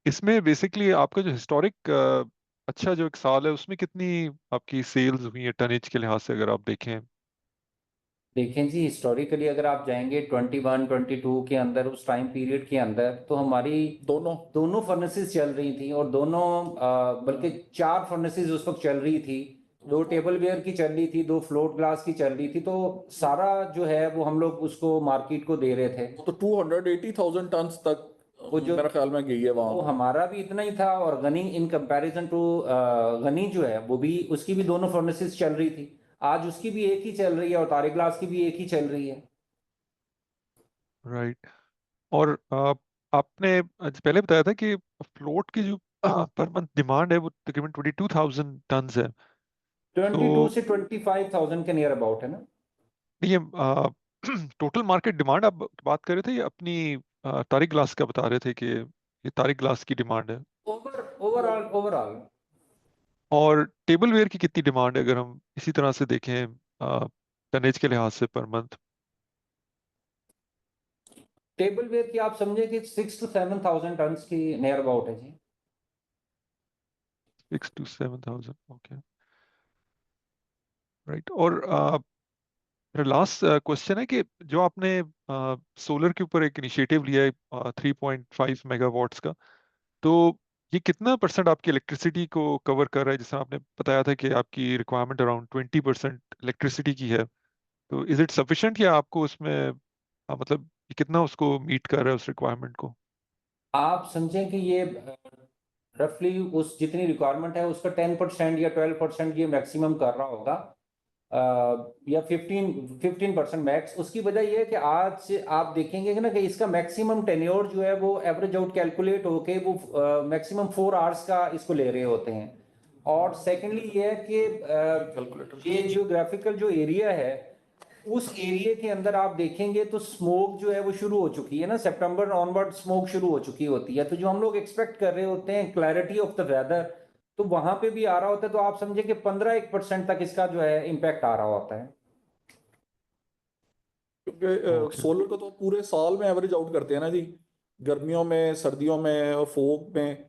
इसमें बेसिकली आपका जो हिस्टोरिक अच्छा जो एक साल है उसमें कितनी आपकी सेल्स हुई है टनेज के लिहाज से, अगर आप देखें? देखें जी, हिस्टोरिकली अगर आप जाएंगे 21-22 के अंदर, उस टाइम पीरियड के अंदर, तो हमारी दोनों फर्नेसेस चल रही थी और दोनों बल्कि 4 फर्नेसेस उस वक्त चल रही थी। 2 टेबल वेयर की चल रही थी, 2 फ्लोट ग्लास की चल रही थी, तो सारा जो है वो हम लोग उसको मार्केट को दे रहे थे। तो 280,000 टन तक वो जो मेरा ख्याल में गई है वो वहाँ। हमारा भी इतना ही था, और Ghani in comparison to Ghani जो है वो भी, उसकी भी दोनों फर्नेसेस चल रही थी। आज उसकी भी एक ही चल रही है और तारिक ग्लास की भी एक ही चल रही है। राइट। और आपने आज पहले बताया था कि फ्लोट की जो पर मंथ डिमांड है वो तकरीबन 22,000 टन है। 22 से 25,000 के नियर अबाउट है ना। ये टोटल मार्केट डिमांड आप बात कर रहे थे या अपनी तारिक ग्लास का बता रहे थे कि ये तारिक ग्लास की डिमांड है? ओवरऑल और टेबल वेयर की कितनी डिमांड है अगर हम इसी तरह से देखें टनेज के लिहाज से पर मंथ? टेबल वेयर की आप समझे कि 6 to 7,000 टन की नियर अबाउट है जी। 6 to 7,000, ओके, राइट। और मेरा लास्ट क्वेश्चन है कि जो आपने सोलर के ऊपर एक इनिशिएटिव लिया है 3.5 मेगावाट्स का, तो ये कितना परसेंट आपकी इलेक्ट्रिसिटी को कवर कर रहा है? जैसे आपने बताया था कि आपकी रिक्वायरमेंट अराउंड 20% इलेक्ट्रिसिटी की है, तो इज इट सफिशिएंट या आपको उसमें मतलब ये कितना उसको मीट कर रहा है उस रिक्वायरमेंट को? आप समझें कि ये रफली उस जितनी रिक्वायरमेंट है उसका 10% या 12% ये मैक्सिमम कर रहा होगा, या 15% मैक्स। उसकी वजह ये है कि आज से आप देखेंगे कि ना कि इसका मैक्सिमम टेन्योर जो है वो एवरेज आउट कैलकुलेट होके वो मैक्सिमम 4 आवर्स का इसको ले रहे होते हैं। और सेकेंडली ये है कि ये जियोग्राफिकल जो एरिया है, उस एरिया के अंदर आप देखेंगे तो स्मोक जो है वो शुरू हो चुकी है ना, सितंबर ऑनवर्ड स्मोक शुरू हो चुकी होती है। तो जो हम लोग एक्सपेक्ट कर रहे होते हैं क्लैरिटी ऑफ द वेदर, तो वहां पे भी आ रहा होता है। तो आप समझे कि 15% तक इसका जो है इम्पैक्ट आ रहा होता है। क्योंकि सोलर को तो पूरे साल में एवरेज आउट करते हैं ना जी, गर्मियों में, सर्दियों में और फोग में,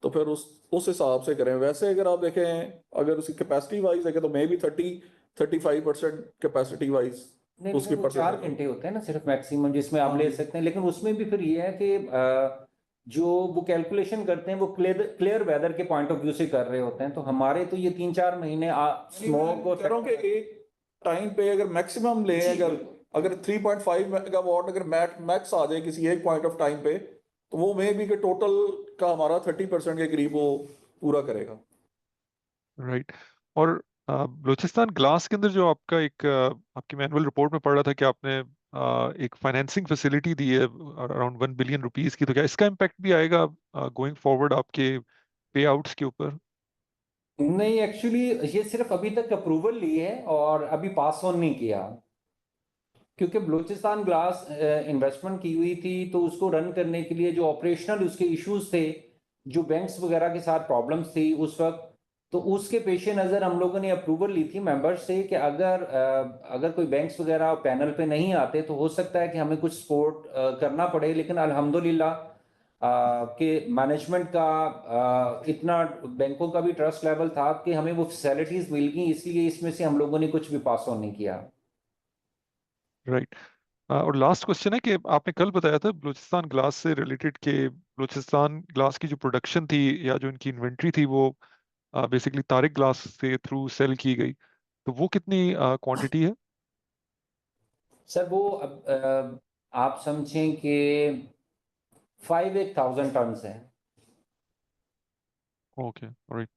तो फिर उस हिसाब से करें। वैसे अगर आप देखें, अगर उसकी कैपेसिटी वाइज देखें तो मे भी 30-35% कैपेसिटी वाइज उसकी नहीं, वो 4 घंटे होते हैं ना सिर्फ मैक्सिमम जिसमें आप ले सकते हैं। लेकिन उसमें भी फिर ये है कि जो वो कैलकुलेशन करते हैं वो क्लियर वेदर के पॉइंट ऑफ व्यू से कर रहे होते हैं। तो हमारे तो ये 3-4 महीने स्मोक और कह रहा हूं कि एक टाइम पे अगर मैक्सिमम ले, अगर 3.5 मेगावाट अगर मैक्स आ जाए किसी एक पॉइंट ऑफ टाइम पे, तो वो मे बी के टोटल का हमारा 30% के करीब वो पूरा करेगा। राइट। और बलूचिस्तान ग्लास के अंदर जो आपका एक आपकी मैनुअल रिपोर्ट में पढ़ रहा था कि आपने एक फाइनेंसिंग फैसिलिटी दी है अराउंड 1 बिलियन रुपीस की, तो क्या इसका इम्पैक्ट भी आएगा गोइंग फॉरवर्ड आपके पे आउट्स के ऊपर? नहीं, एक्चुअली ये सिर्फ अभी तक अप्रूवल ली है और अभी पास ऑन नहीं किया, क्योंकि बलूचिस्तान ग्लास इन्वेस्टमेंट की हुई थी, तो उसको रन करने के लिए जो ऑपरेशनल उसके इश्यूज थे, जो बैंक्स वगैरह के साथ प्रॉब्लम्स थी उस वक्त, तो उसके पेश नज़र हम लोगों ने अप्रूवल ली थी मेंबर्स से कि अगर कोई बैंक्स वगैरह पैनल पे नहीं आते तो हो सकता है कि हमें कुछ सपोर्ट करना पड़े, लेकिन अल्हम्दुलिल्लाह कि मैनेजमेंट का इतना बैंकों का भी ट्रस्ट लेवल था कि हमें वो फैसिलिटीज मिल गई, इसलिए इसमें से हम लोगों ने कुछ भी पास ऑन नहीं किया। राइट। और लास्ट क्वेश्चन है कि आपने कल बताया था बलूचिस्तान ग्लास से रिलेटेड के बलूचिस्तान ग्लास की जो प्रोडक्शन थी या जो इनकी इन्वेंट्री थी वो बेसिकली तारिक ग्लास से थ्रू सेल की गई, तो वो कितनी क्वांटिटी है? सर वो आप समझें कि 5,000 टन है। Okay, alright,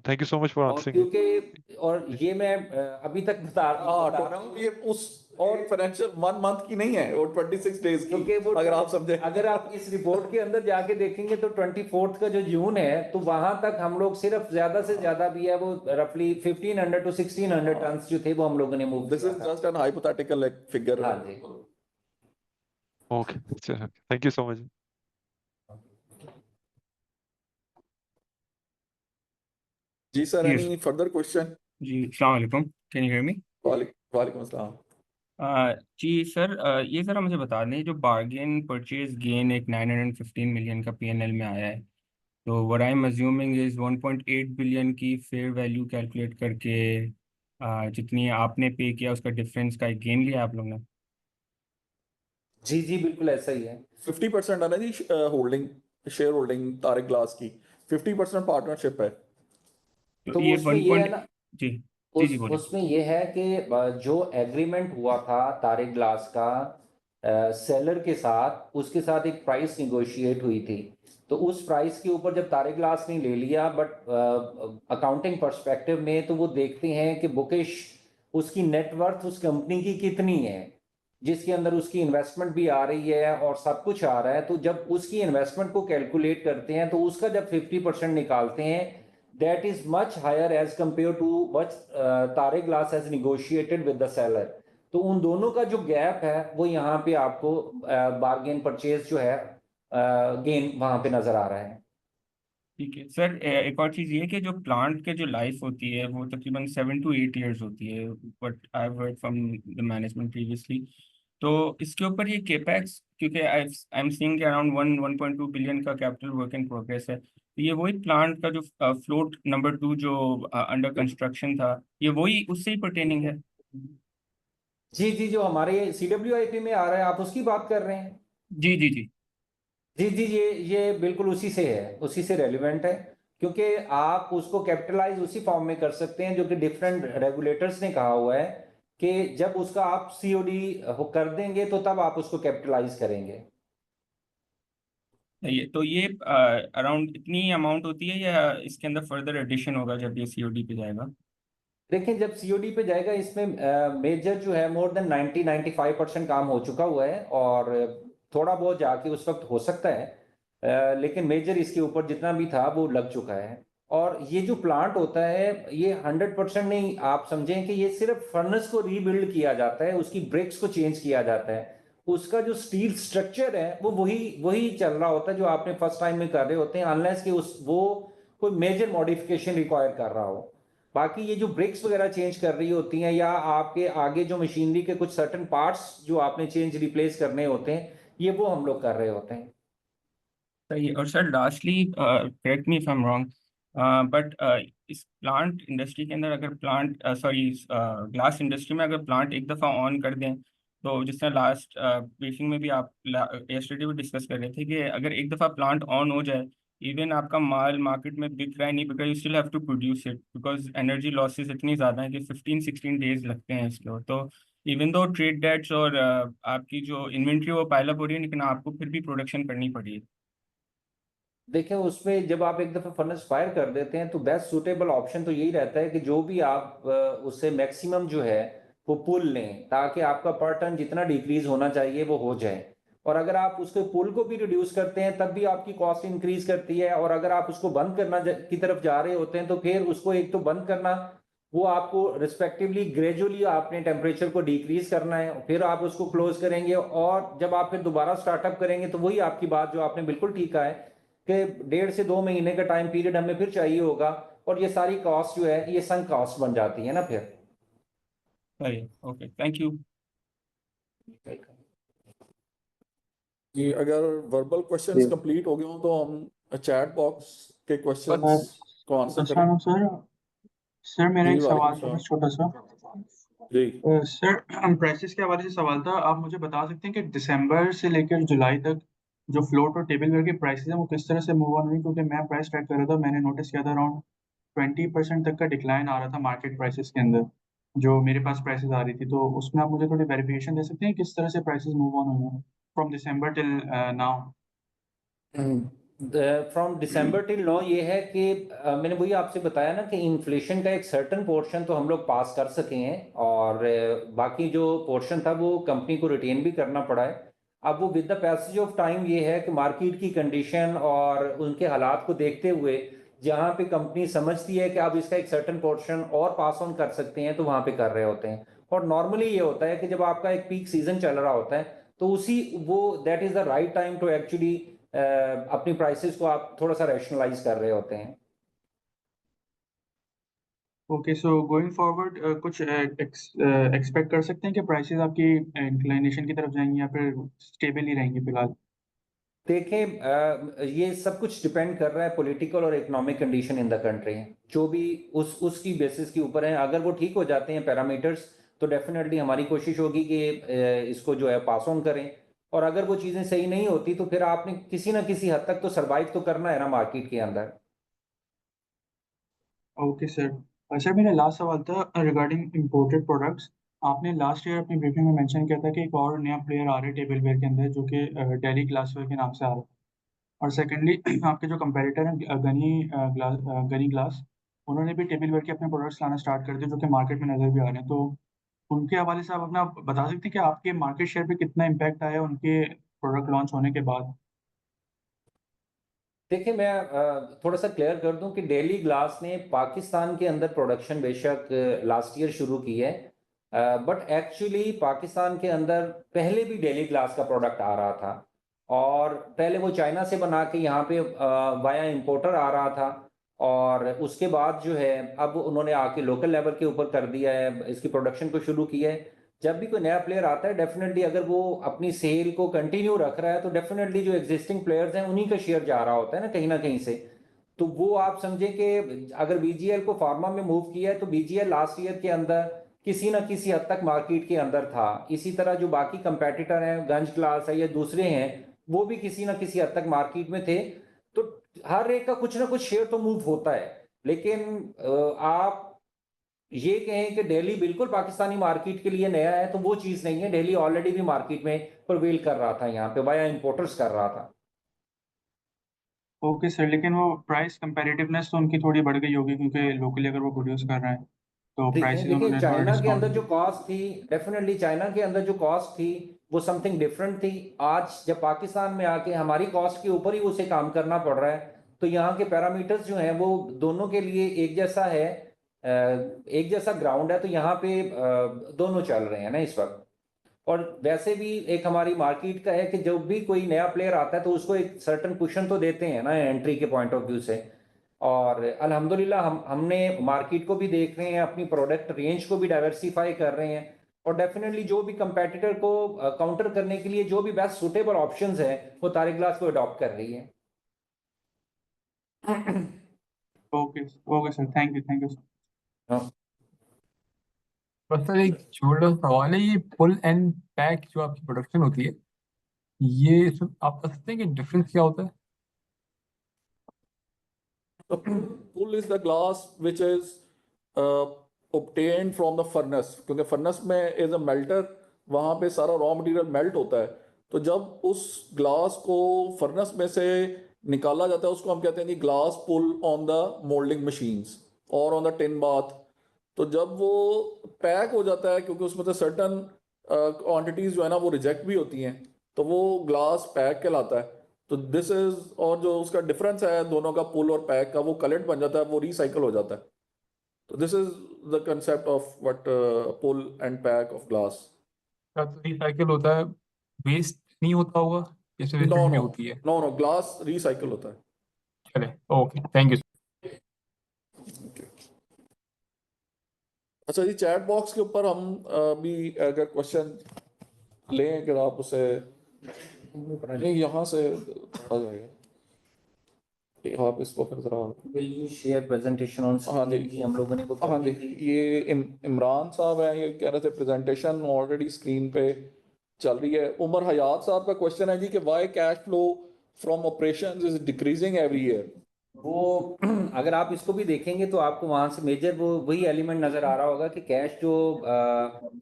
thank you so much for और आंसरिंग। क्योंकि और ये मैं अभी तक बता रहा हूँ, ये उस और फाइनेंशियल 1 मंथ की नहीं है, वो 26 डेज की, क्योंकि वो अगर आप समझे। अगर आप इस रिपोर्ट के अंदर जाके देखेंगे तो 24 का जो जून है, तो वहां तक हम लोग सिर्फ ज्यादा से ज्यादा भी है वो रफली 1500 to 1600 टन जो थे वो हम लोगों ने move this is just an hypothetical figure. हाँ जी। Okay, thank you so much. जी sir, Yes. Any further question? जी, अस्सलाम वालेकुम, कैन यू हियर मी? वालेकुम अस्सलाम। जी सर, ये ज़रा मुझे बता दें, जो बार्गेन परचेज गेन एक 915 मिलियन का पीएनएल में आया है, तो what I am assuming is 1.8 billion की फेयर वैल्यू कैलकुलेट करके जितनी आपने पे किया उसका डिफरेंस का एक गेन लिया आप लोगों ने? जी जी बिल्कुल ऐसा ही है। 50% है ना जी holding, share holding Tariq glass की, 50% पार्टनरशिप है। तो ये उसमें 1 ये है पॉइंट ना, जी जी जी बोलिए। उसमें ये है कि जो एग्रीमेंट हुआ था तारिक ग्लास का सेलर के साथ, उसके साथ एक प्राइस निगोशिएट हुई थी, तो उस प्राइस के ऊपर जब तारिक ग्लास ने ले लिया, बट अकाउंटिंग पर्सपेक्टिव में तो वो देखते हैं कि बुकिश उसकी नेटवर्थ उस कंपनी की कितनी है, जिसके अंदर उसकी इन्वेस्टमेंट भी आ रही है और सब कुछ आ रहा है, तो जब उसकी इन्वेस्टमेंट को कैलकुलेट करते हैं तो उसका जब 50% निकालते हैं, that is much higher as compared to what Tariq glass has negotiated with the seller। तो उन दोनों का जो गैप है वो यहाँ पे आपको बार्गेन परचेज जो है गेन वहां पे नजर आ रहा है। ठीक है सर, एक और चीज़ ये कि जो प्लांट के जो लाइफ होती है वो तकरीबन 7 to 8 years होती है, but I heard from the management previously. तो इसके ऊपर ये केपेक्स, क्योंकि I am seeing around 1.2 billion का कैपिटल वर्क इन प्रोग्रेस है, तो ये वही प्लांट का जो फ्लोट नंबर 2 जो अंडर कंस्ट्रक्शन था, ये वही उससे ही पर्टेनिंग है? जी जी, जो हमारे CWIP में आ रहा है आप उसकी बात कर रहे हैं? जी जी जी जी जी, ये बिल्कुल उसी से है, उसी से रेलिवेंट है, क्योंकि आप उसको कैपिटलाइज उसी फॉर्म में कर सकते हैं जो कि डिफरेंट रेगुलेटर्स ने कहा हुआ है कि जब उसका आप COD कर देंगे तो तब आप उसको कैपिटलाइज करेंगे। ये अराउंड इतनी अमाउंट होती है या इसके अंदर फर्दर एडिशन होगा जब ये सीओडी पे जाएगा? देखिए जब COD पे जाएगा इसमें मेजर जो है मोर देन 90-95% काम हो चुका हुआ है, और थोड़ा बहुत जाके उस वक्त हो सकता है, लेकिन मेजर इसके ऊपर जितना भी था वो लग चुका है। और ये जो प्लांट होता है ये 100% नहीं, आप समझें कि ये सिर्फ फर्नेस को रीबिल्ड किया जाता है, उसकी ब्रिक्स को चेंज किया जाता है, उसका जो स्टील स्ट्रक्चर है वो वही वही चल रहा होता है जो आपने फर्स्ट टाइम में कर रहे होते हैं, अनलेस कि वो कोई मेजर मॉडिफिकेशन रिक्वायर कर रहा हो। बाकी ये जो ब्रिक्स वगैरह चेंज कर रही होती हैं या आपके आगे जो मशीनरी के कुछ सर्टन पार्ट्स जो आपने चेंज रिप्लेस करने होते हैं, ये वो हम लोग कर रहे होते हैं। सही है। और sir lastly, correct me if I am wrong, but इस प्लांट इंडस्ट्री के अंदर अगर प्लांट सॉरी ग्लास इंडस्ट्री में अगर प्लांट एक दफ़ा ऑन कर दें, तो जिस तरह लास्ट ब्रीफिंग में भी आप यस्टरडे भी डिस्कस कर रहे थे कि अगर एक दफ़ा प्लांट ऑन हो जाए, इवन आपका माल मार्केट में बिक रहा है नहीं बिक रहा, you still have to produce it because energy losses इतनी ज़्यादा है कि 15-16 डेज लगते हैं इसको। तो इवन दो ट्रेड डेट्स और आपकी जो इन्वेंट्री वो पाइल अप हो रही है, लेकिन आपको फिर भी प्रोडक्शन करनी पड़ी है। देखें उसमें जब आप एक दफ़ा फर्नेस फायर कर देते हैं तो बेस्ट सूटेबल ऑप्शन तो यही रहता है कि जो भी आप उससे मैक्सिमम जो है वो पुल लें, ताकि आपका पर टन जितना डिक्रीज होना चाहिए वो हो जाए। और अगर आप उसके पुल को भी रिड्यूस करते हैं तब भी आपकी कॉस्ट इंक्रीज करती है, और अगर आप उसको बंद करना की तरफ जा रहे होते हैं तो फिर उसको एक तो बंद करना, वो आपको रिस्पेक्टिवली ग्रेजुअली आपने टेम्परेचर को डिक्रीज करना है, फिर आप उसको क्लोज करेंगे, और जब आप फिर दोबारा स्टार्टअप करेंगे तो वही आपकी बात जो आपने बिल्कुल ठीक कहा है कि 1.5 से 2 महीने का टाइम पीरियड हमें फिर चाहिए होगा, और ये सारी कॉस्ट जो है ये संक कॉस्ट बन जाती है ना फिर। सही, ओके, थैंक यू। जी, अगर वर्बल क्वेश्चंस कंप्लीट हो गए हो तो हम चैट बॉक्स के क्वेश्चंस को आंसर करें। सर मेरा जी, एक वालेकुम सवाल था बस सलाम। छोटा सा। जी, सर प्राइसेस के हवाले से सवाल था, आप मुझे बता सकते हैं कि दिसंबर से लेकर जुलाई तक जो फ्लोट और टेबलवेयर के प्राइसेस हैं वो किस तरह से मूव ऑन हुई, क्योंकि मैं प्राइस ट्रैक कर रहा था, मैंने नोटिस किया था अराउंड 20% तक का डिक्लाइन आ रहा था मार्केट प्राइसेस के अंदर जो मेरे पास प्राइसेस आ रही थी, तो उसमें आप मुझे थोड़ी वेरिफिकेशन दे सकते हैं किस तरह से प्राइसेस मूव ऑन हुए हैं from December till now. From December till now ये है कि मैंने वही आपसे बताया ना कि इन्फ्लेशन का एक सर्टन पोर्शन तो हम लोग पास कर सके हैं, और बाकी जो पोर्शन था वो कंपनी को रिटेन भी करना पड़ा है। अब वो with the passage of time ये है कि मार्केट की कंडीशन और उनके हालात को देखते हुए जहाँ पे कंपनी समझती है कि अब इसका एक सर्टन पोर्शन और पास ऑन कर सकते हैं तो वहाँ पे कर रहे होते हैं। और नॉर्मली ये होता है कि जब आपका एक पीक सीजन चल रहा होता है तो उसी वो that is the right time to actually अपनी प्राइसेस को आप थोड़ा सा रैशनलाइज कर रहे होते हैं। ओके, सो गोइंग फॉरवर्ड कुछ एक्सपेक्ट कर सकते हैं कि प्राइसेस आपकी इंक्लाइनेशन की तरफ जाएंगी या फिर स्टेबल ही रहेंगी फिलहाल? देखें ये सब कुछ डिपेंड कर रहा है पॉलिटिकल और economic condition in the country, जो भी उसकी बेसिस के ऊपर है। अगर वो ठीक हो जाते हैं पैरामीटर्स तो डेफिनेटली हमारी कोशिश होगी कि इसको जो है पास ऑन करें, और अगर वो चीज़ें सही नहीं होती तो फिर आपने किसी ना किसी हद तक तो सर्वाइव तो करना है ना मार्केट के अंदर। ओके सर, सर मेरा लास्ट सवाल था रिगार्डिंग इंपोर्टेड प्रोडक्ट्स। आपने लास्ट ईयर अपनी ब्रीफिंग में मेंशन किया था कि एक और नया प्लेयर आ रहा है टेबलवेयर के अंदर जो कि डेली ग्लासवेयर के नाम से आ रहा है, और सेकेंडली आपके जो कंपेटिटर हैं गनी ग्लास, उन्होंने भी टेबलवेयर के अपने प्रोडक्ट्स लाना स्टार्ट कर दिए जो कि मार्केट में नज़र भी आ रहे हैं, तो उनके हवाले से आप अपना बता सकते हैं कि आपके मार्केट शेयर पे कितना इम्पैक्ट आया उनके प्रोडक्ट लॉन्च होने के बाद? देखिए मैं थोड़ा सा क्लियर कर दूं कि डेली ग्लास ने पाकिस्तान के अंदर प्रोडक्शन बेशक लास्ट ईयर शुरू की है, बट एक्चुअली पाकिस्तान के अंदर पहले भी डेली ग्लास का प्रोडक्ट आ रहा था, और पहले वो चाइना से बना के यहाँ पे वाया इंपोर्टर आ रहा था, और उसके बाद जो है अब उन्होंने आके लोकल लेवल के ऊपर कर दिया है, इसकी प्रोडक्शन को शुरू किया है। जब भी कोई नया प्लेयर आता है डेफिनेटली अगर वो अपनी सेल को कंटिन्यू रख रहा है तो डेफिनेटली जो एग्जिस्टिंग प्लेयर्स हैं उन्हीं का शेयर जा रहा होता है ना कहीं से। तो वो आप समझें कि अगर बीजीएल को फार्मा में मूव किया है तो बीजीएल लास्ट ईयर के अंदर किसी ना किसी हद तक मार्केट के अंदर था। इसी तरह जो बाकी कंपेटिटर हैं गंज क्लास है या दूसरे हैं वो भी किसी ना किसी हद तक मार्केट में थे। तो हर एक का कुछ ना कुछ शेयर तो मूव होता है, लेकिन आप ये कहें कि दिल्ली बिल्कुल पाकिस्तानी मार्केट के लिए नया है तो वो चीज़ नहीं है। दिल्ली ऑलरेडी भी मार्केट में प्रिवेल कर रहा था, यहाँ पे वाया इंपोर्टर्स कर रहा था। ओके सर, लेकिन वो प्राइस कंपैरेटिवनेस तो उनकी थोड़ी बढ़ गई होगी क्योंकि लोकली अगर वो प्रोड्यूस कर रहे हैं तो प्राइसेस देखिए उन्होंने थोड़ा चाइना के अंदर डिस्काउंट। जो कॉस्ट थी, डेफिनेटली चाइना के अंदर जो कॉस्ट थी वो समथिंग डिफरेंट थी। आज जब पाकिस्तान में आके हमारी कॉस्ट के ऊपर ही उसे काम करना पड़ रहा है, तो यहाँ के पैरामीटर्स जो हैं वो दोनों के लिए एक जैसा है, एक जैसा ग्राउंड है, तो यहाँ पे दोनों चल रहे हैं ना इस वक्त। और वैसे भी एक हमारी मार्केट का है कि जब भी कोई नया प्लेयर आता है तो उसको एक सर्टन कुशन तो देते हैं ना एंट्री के पॉइंट ऑफ व्यू से। और अल्हम्दुलिल्लाह हमने मार्केट को भी देख रहे हैं, अपनी प्रोडक्ट रेंज को भी डाइवर्सिफाई कर रहे हैं, और डेफिनेटली जो भी कंपेटिटर को काउंटर करने के लिए जो भी बेस्ट सुटेबल ऑप्शंस है वो तारिक ग्लास को अडॉप्ट कर रही है। Okay okay sir, thank you sir. बस सर एक छोटा सा सवाल है, ये पुल एंड पैक जो आपकी प्रोडक्शन होती है ये सब आप बता सकते हैं कि डिफरेंस क्या होता है? Pull is the glass which is obtained from the furnace, क्योंकि फर्नेस में एज अ मेल्टर वहाँ पे सारा रॉ मटेरियल मेल्ट होता है। तो जब उस ग्लास को फर्नेस में से निकाला जाता है उसको हम कहते हैं जी glass pull on the moulding machines और ऑन द टिन बाथ। तो जब वो पैक हो जाता है, क्योंकि उसमें तो सर्टन क्वांटिटीज जो है ना वो रिजेक्ट भी होती हैं, तो वो ग्लास पैक कहलाता है। तो दिस इज, और जो उसका डिफरेंस है दोनों का, पुल और पैक का, वो कलेट बन जाता है, वो रिसाइकल हो जाता है। तो this is the concept of what pull and pack of glass. Recycle होता है, वेस्ट नहीं होता होगा, जैसे नो रिफिल भी नो होती है। नो नो, ग्लास रिसाइकल होता है। चले, ओके, थैंक यू। अच्छा जी, चैट बॉक्स के ऊपर हम भी अगर क्वेश्चन लें, अगर आप उसे नहीं यहाँ से आ जाएगा, आप इसको फिर जरा Will you share presentation on हाँ जी screen? हम लोगों ने वो हाँ जी, ये इमरान साहब हैं, ये कह रहे थे प्रेजेंटेशन ऑलरेडी स्क्रीन पे चल रही है। उमर हयात साहब का क्वेश्चन है जी कि why cash flow from operations is decreasing every year. वो अगर आप इसको भी देखेंगे तो आपको वहां से मेजर वो वही एलिमेंट नजर आ रहा होगा कि कैश जो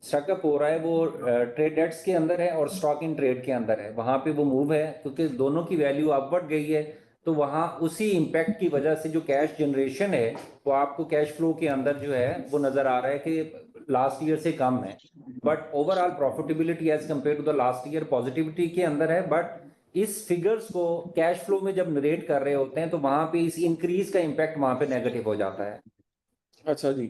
स्टकअप हो रहा है वो ट्रेड डेट्स के अंदर है और स्टॉक इन ट्रेड के अंदर है, वहां पे वो मूव है क्योंकि दोनों की वैल्यू अपवर्ड गई है। तो वहां उसी इम्पैक्ट की वजह से जो कैश जनरेशन है वो आपको कैश फ्लो के अंदर जो है वो नजर आ रहा है कि लास्ट ईयर से कम है। But overall profitability as compare to the last year positivity के अंदर है। बट इस फिगर्स को कैश फ्लो में जब नरेट कर रहे होते हैं तो वहां पे इस इंक्रीज का इम्पैक्ट वहां पे नेगेटिव हो जाता है। अच्छा जी,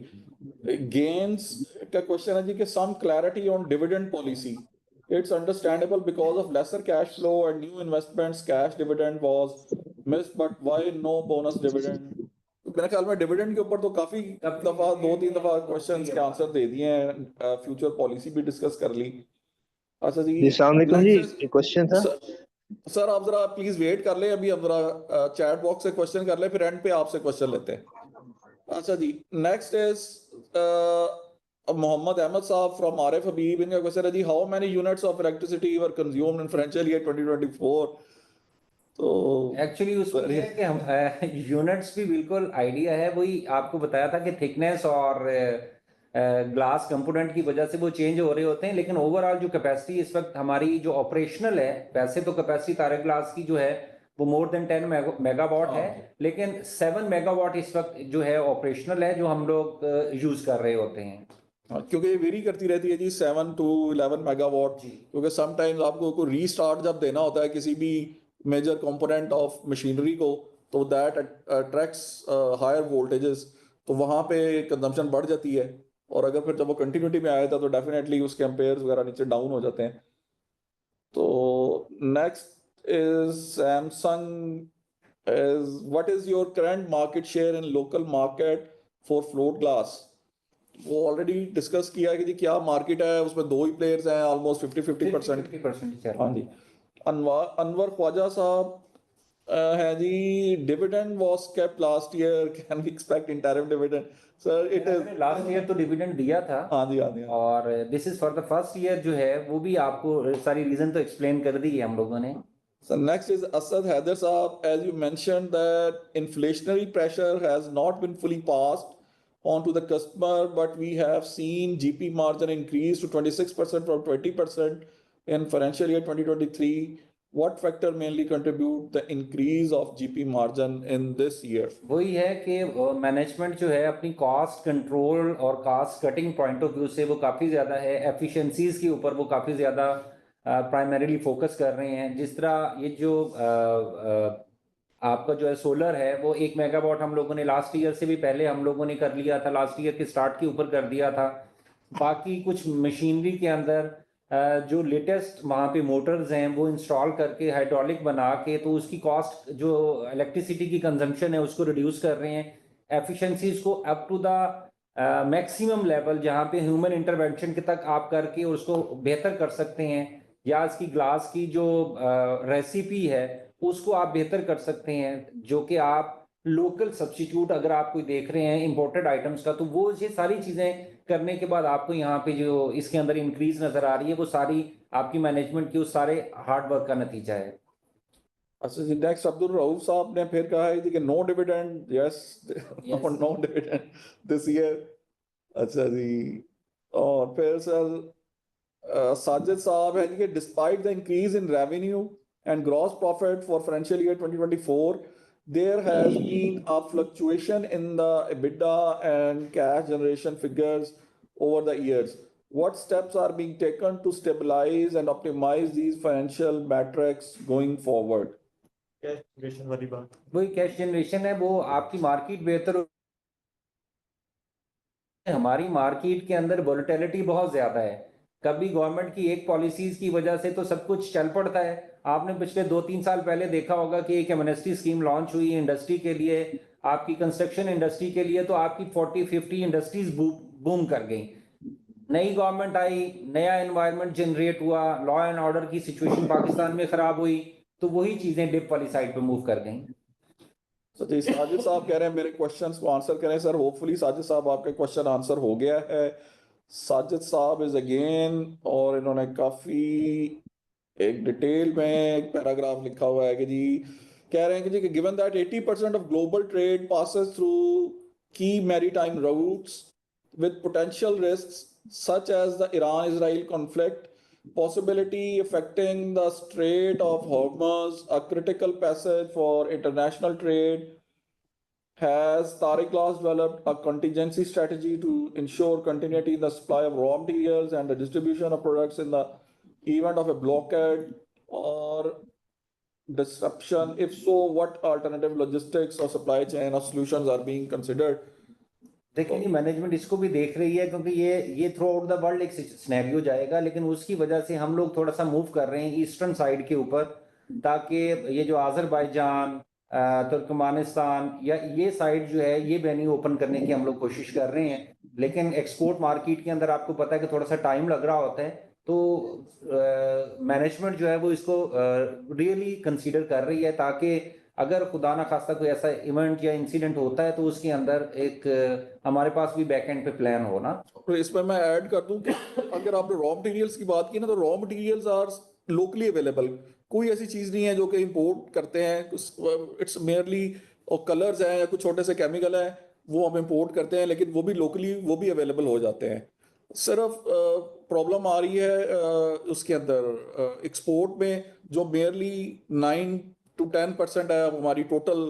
गेन्स का क्वेश्चन है जी कि some clarity on dividend policy. It's understandable because of lesser cash flow and new investments cash dividend was missed, but why no bonus dividend. मेरे ख्याल में डिविडेंड के ऊपर तो काफी दफा 2-3 दफा क्वेश्चंस के आंसर दे दिए हैं, फ्यूचर पॉलिसी भी डिस्कस कर ली। अच्छा जी, अस्सलाम वालेकुम जी, एक क्वेश्चन था। सर आप जरा प्लीज वेट कर ले, अभी हम जरा चैट बॉक्स से क्वेश्चन कर ले, फिर एंड पे आपसे क्वेश्चन लेते हैं। अच्छा जी, next is Mohammad Ahmed sahab from Arif Habib. इनका क्वेश्चन है जी, how many units of electricity were consumed in financial year 2024। तो एक्चुअली उसमें ये है कि हम यूनिट्स भी बिल्कुल आइडिया है, वही आपको बताया था कि थिकनेस और ग्लास कंपोनेंट की वजह से वो चेंज हो रहे होते हैं। लेकिन ओवरऑल जो कैपेसिटी इस वक्त हमारी जो ऑपरेशनल है, वैसे तो कैपेसिटी तारे ग्लास की जो है वो मोर देन 10 मेगावाट है, लेकिन 7 मेगावाट इस वक्त जो है ऑपरेशनल है जो हम लोग यूज कर रहे होते हैं। क्योंकि ये वेरी करती रहती है जी 7 to 11 मेगावाट, क्योंकि समटाइम्स आपको कोई रीस्टार्ट जब देना होता है किसी भी मेजर कंपोनेंट ऑफ मशीनरी को, तो दैट अट्रैक्ट्स हायर वोल्टेजेस, तो वहाँ पे कंजम्पशन बढ़ जाती है। और अगर फिर जब वो कंटिन्यूटी में आया था तो डेफिनेटली उसके एम्पेयर्स वगैरह नीचे डाउन हो जाते हैं। तो next is Samsung is, what is your current market share in local market for float glass. वो ऑलरेडी डिस्कस किया है कि जी क्या मार्केट है, उसमें 2 ही प्लेयर्स हैं, ऑलमोस्ट 50-50%। हाँ जी, अनवर ख्वाजा साहब है जी, dividend was kept last year, can we expect interim dividend. Sir it is, last year तो डिविडेंड दिया था। हाँ जी हाँ जी, और this is for the first year जो है वो भी आपको सारी रीजन तो एक्सप्लेन कर दी है हम लोगों ने। So next is Asad Haider Saab. As you mentioned that inflationary pressure has not been fully passed on to the customer, but we have seen GP margin increase to 26% from 20% in financial year 2023. What factor mainly contribute the increase of GP margin in this year? वही है कि management जो है अपनी cost control और cost cutting point of view से वो काफ़ी ज़्यादा है, एफिशिएंसीज के ऊपर वो काफ़ी ज़्यादा प्राइमरीली फोकस कर रहे हैं। जिस तरह ये जो आपका जो है सोलर है वो 1 मेगावाट हम लोगों ने लास्ट ईयर से भी पहले हम लोगों ने कर लिया था, लास्ट ईयर के स्टार्ट के ऊपर कर दिया था। बाकी कुछ मशीनरी के अंदर जो लेटेस्ट वहाँ पे मोटर्स हैं वो इंस्टॉल करके हाइड्रोलिक बना के तो उसकी कॉस्ट जो इलेक्ट्रिसिटी की कंजम्पशन है उसको रिड्यूस कर रहे हैं, एफिशिएंसीज को up to the maximum level जहाँ पे ह्यूमन इंटरवेंशन के तक आप करके उसको बेहतर कर सकते हैं, या इसकी ग्लास की जो रेसिपी है उसको आप बेहतर कर सकते हैं, जो कि आप लोकल सब्स्टिट्यूट अगर आप कोई देख रहे हैं इंपोर्टेड आइटम्स का, तो वो ये सारी चीज़ें करने के बाद आपको यहाँ पे जो इसके अंदर इंक्रीज नजर आ रही है वो सारी आपकी मैनेजमेंट की उस सारे हार्ड वर्क का नतीजा है। अच्छा जी, नेक्स्ट अब्दुल रऊफ साहब ने फिर कहा है कि no dividend, yes no dividend this year. अच्छा जी, और फिर सर साजिद साहब है कि despite the increase in revenue and gross profit for financial year 2024, there has been a fluctuation in the EBITDA and cash generation figures over the years. What steps are being taken to stabilize and optimize these financial metrics going forward? Cash generation वाली बात वही cash generation है, वो आपकी market बेहतर हमारी market के अंदर वोलेटिलिटी बहुत ज्यादा है। कभी गवर्नमेंट की एक पॉलिसीज की वजह से तो सब कुछ चल पड़ता है। आपने पिछले 2-3 साल पहले देखा होगा कि एक एमनेस्टी स्कीम लॉन्च हुई इंडस्ट्री के लिए, आपकी कंस्ट्रक्शन इंडस्ट्री के लिए, तो आपकी 40-50 इंडस्ट्रीज बूम कर गई। नई गवर्नमेंट आई, नया एनवायरनमेंट जनरेट हुआ, लॉ एंड ऑर्डर की सिचुएशन पाकिस्तान में खराब हुई, तो वही चीजें डिप वाली साइड पे मूव कर गई। तो जी साजिद साहब कह रहे हैं मेरे क्वेश्चंस को आंसर करें सर। होपफुली साजिद साहब आपके क्वेश्चन आंसर हो गया है। साजिद साहब इज अगेन, और इन्होंने काफी एक डिटेल में एक पैराग्राफ लिखा हुआ है कि जी कह रहे हैं कि जी given that 80% of global trade passes through की maritime routes with potential risks such as the Iran-Israel conflict, possibility affecting the Strait of Hormuz, a critical passage for international trade, has Tariq Glass developed a contingency strategy to ensure continuity in the supply of raw materials and the distribution of products in the event of a blockade or disruption? If so, what alternative logistics or supply chain or solutions are being considered? देखिए जी, management इसको भी देख रही है, क्योंकि ये through out the world एक scenario जाएगा, लेकिन उसकी वजह से हम लोग थोड़ा सा मूव कर रहे हैं ईस्टर्न साइड के ऊपर, ताकि ये जो आज़रबाईजान, तुर्कमानिस्तान या ये साइड जो है ये वेन्यू ओपन करने की हम लोग कोशिश कर रहे हैं। लेकिन एक्सपोर्ट मार्केट के अंदर आपको पता है कि थोड़ा सा टाइम लग रहा होता है, तो मैनेजमेंट जो है वो इसको रियली कंसीडर कर रही है, ताकि अगर खुदा ना खास्ता कोई ऐसा इवेंट या इंसिडेंट होता है तो उसके अंदर एक हमारे पास भी बैक एंड पे प्लान हो ना। तो इसमें मैं ऐड कर दूं कि अगर आपने रॉ मटेरियल्स की बात की ना, तो raw materials are locally available. कोई ऐसी चीज नहीं है जो कि इंपोर्ट करते हैं। इट्स मेयरली और कलर्स हैं या कुछ छोटे से केमिकल हैं वो हम इंपोर्ट करते हैं, लेकिन वो भी लोकली वो भी अवेलेबल हो जाते हैं। सिर्फ प्रॉब्लम आ रही है उसके अंदर एक्सपोर्ट में, जो मेयरली 9 to 10% है हमारी टोटल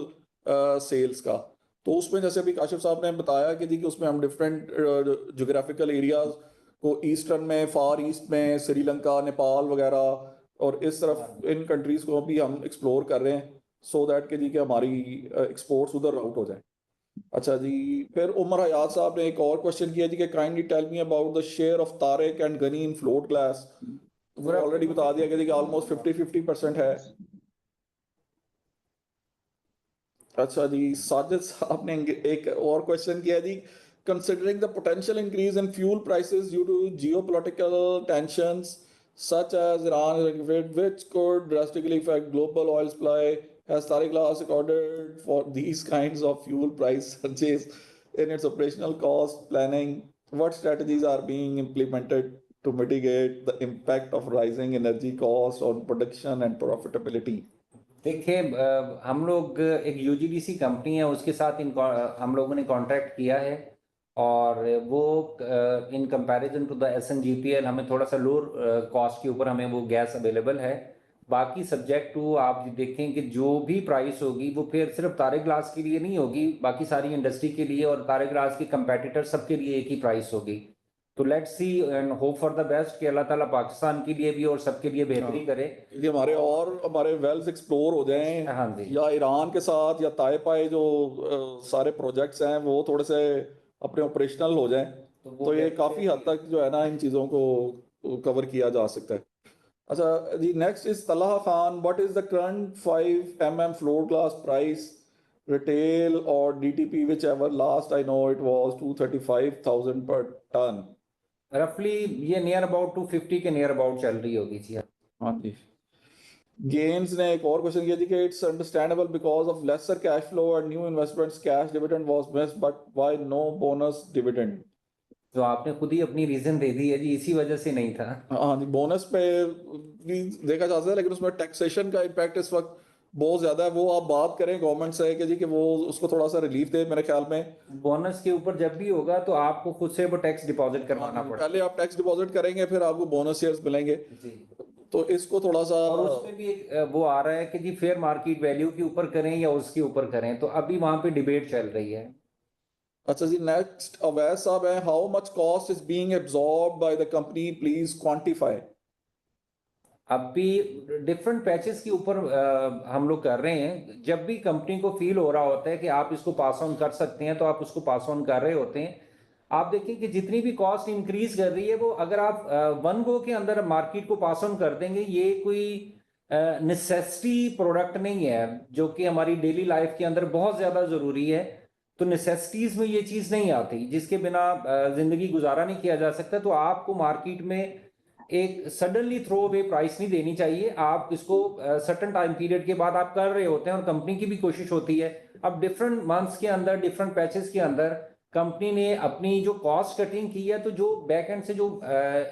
सेल्स का। तो उसमें जैसे अभी काशिफ साहब ने बताया कि जी कि उसमें हम डिफरेंट ज्योग्राफिकल एरियाज को ईस्टर्न में, फार ईस्ट में, श्रीलंका, नेपाल वगैरह और इस तरफ इन कंट्रीज को भी हम एक्सप्लोर कर रहे हैं, सो दैट कि जी कि हमारी एक्सपोर्ट्स उधर राउट हो जाए। अच्छा जी, फिर उमर हयात साहब ने एक और क्वेश्चन किया जी कि kindly tell me about the share of Tariq and Ghani in float glass. Already बता दिया कि ऑलमोस्ट 50-50% है। अच्छा जी, साजिद साहब ने एक और क्वेश्चन किया जी, considering the potential increase in fuel prices due to geopolitical tensions such as Iran, which could drastically affect global oil supply, has Tariq Glass accorded for these kinds of fuel price surges in its operational cost planning? What strategies are being implemented to mitigate the impact of rising energy costs on production and profitability? देखिए, हम लोग एक यूजीडीसी company है, उसके साथ हम लोगों ने कॉन्ट्रैक्ट किया है, और वो in comparison to the SNGPL हमें थोड़ा सा लोअर कॉस्ट के ऊपर हमें वो गैस अवेलेबल है। बाकी सब्जेक्ट टू आप देखें कि जो भी प्राइस होगी वो फिर सिर्फ तारिक ग्लास के लिए नहीं होगी, बाकी सारी इंडस्ट्री के लिए और तारिक ग्लास के कंपेटिटर सबके लिए एक ही प्राइस होगी। तो let's see and hope for the best कि अल्लाह ताला पाकिस्तान के लिए भी और सबके लिए बेहतरी करे, ये हमारे वेल्स एक्सप्लोर हो जाएं। हाँ जी, या ईरान के साथ या ताइपाई जो सारे प्रोजेक्ट्स हैं वो थोड़े से अपने ऑपरेशनल हो जाएं, तो ये काफ़ी हद तक जो है ना इन चीज़ों को कवर किया जा सकता है। अच्छा जी, next is Talha Khan, what is the current 5 mm float glass price retail और DTP, whichever last I know it was 235,000 per ton. रफली ये नियर अबाउट 250 के नियर अबाउट चल रही होगी जी। हाँ जी। गेन्स ने एक और क्वेश्चन किया जी कि it's understandable because of lesser cash flow and new investments cash dividend was missed, but why no bonus dividend? तो आपने खुद ही अपनी रीजन दे दी है जी, इसी वजह से नहीं था। हाँ जी, बोनस पे भी देखा जा सकता है, लेकिन उसमें टैक्सेशन का इम्पैक्ट इस वक्त बहुत ज्यादा है। वो आप बात करें गवर्नमेंट से कि जी कि वो उसको थोड़ा सा रिलीफ दे। मेरे ख्याल में बोनस के ऊपर जब भी होगा तो आपको खुद से वो टैक्स डिपॉजिट करवाना पड़ेगा। पहले आप टैक्स डिपॉजिट करेंगे, फिर आपको बोनस शेयर्स मिलेंगे। तो इसको थोड़ा सा और उसमें भी एक वो आ रहा है कि जी फेयर मार्केट वैल्यू के ऊपर करें या उसके ऊपर करें, तो अभी वहां पे डिबेट चल रही है। अच्छा जी, नेक्स्ट अवैस साहब है, how much cost is being absorbed by the company, please quantify. अभी डिफरेंट पैचेस के ऊपर हम लोग कर रहे हैं। जब भी कंपनी को फील हो रहा होता है कि आप इसको पास ऑन कर सकते हैं तो आप उसको पास ऑन कर रहे होते हैं। आप देखिए कि जितनी भी कॉस्ट इंक्रीज कर रही है वो अगर आप वन गो के अंदर मार्केट को पास ऑन कर देंगे, ये कोई नेसेसिटी प्रोडक्ट नहीं है जो कि हमारी डेली लाइफ के अंदर बहुत ज्यादा जरूरी है। तो नेसेसिटीज में ये चीज नहीं आती जिसके बिना जिंदगी गुजारा नहीं किया जा सकता। तो आपको मार्केट में एक सडनली थ्रो अवे प्राइस नहीं देनी चाहिए। आप इसको सर्टेन टाइम पीरियड के बाद आप कर रहे होते हैं और कंपनी की भी कोशिश होती है। अब डिफरेंट मंथ्स के अंदर डिफरेंट पैचेस के अंदर कंपनी ने अपनी जो कॉस्ट कटिंग की है, तो जो बैक एंड से जो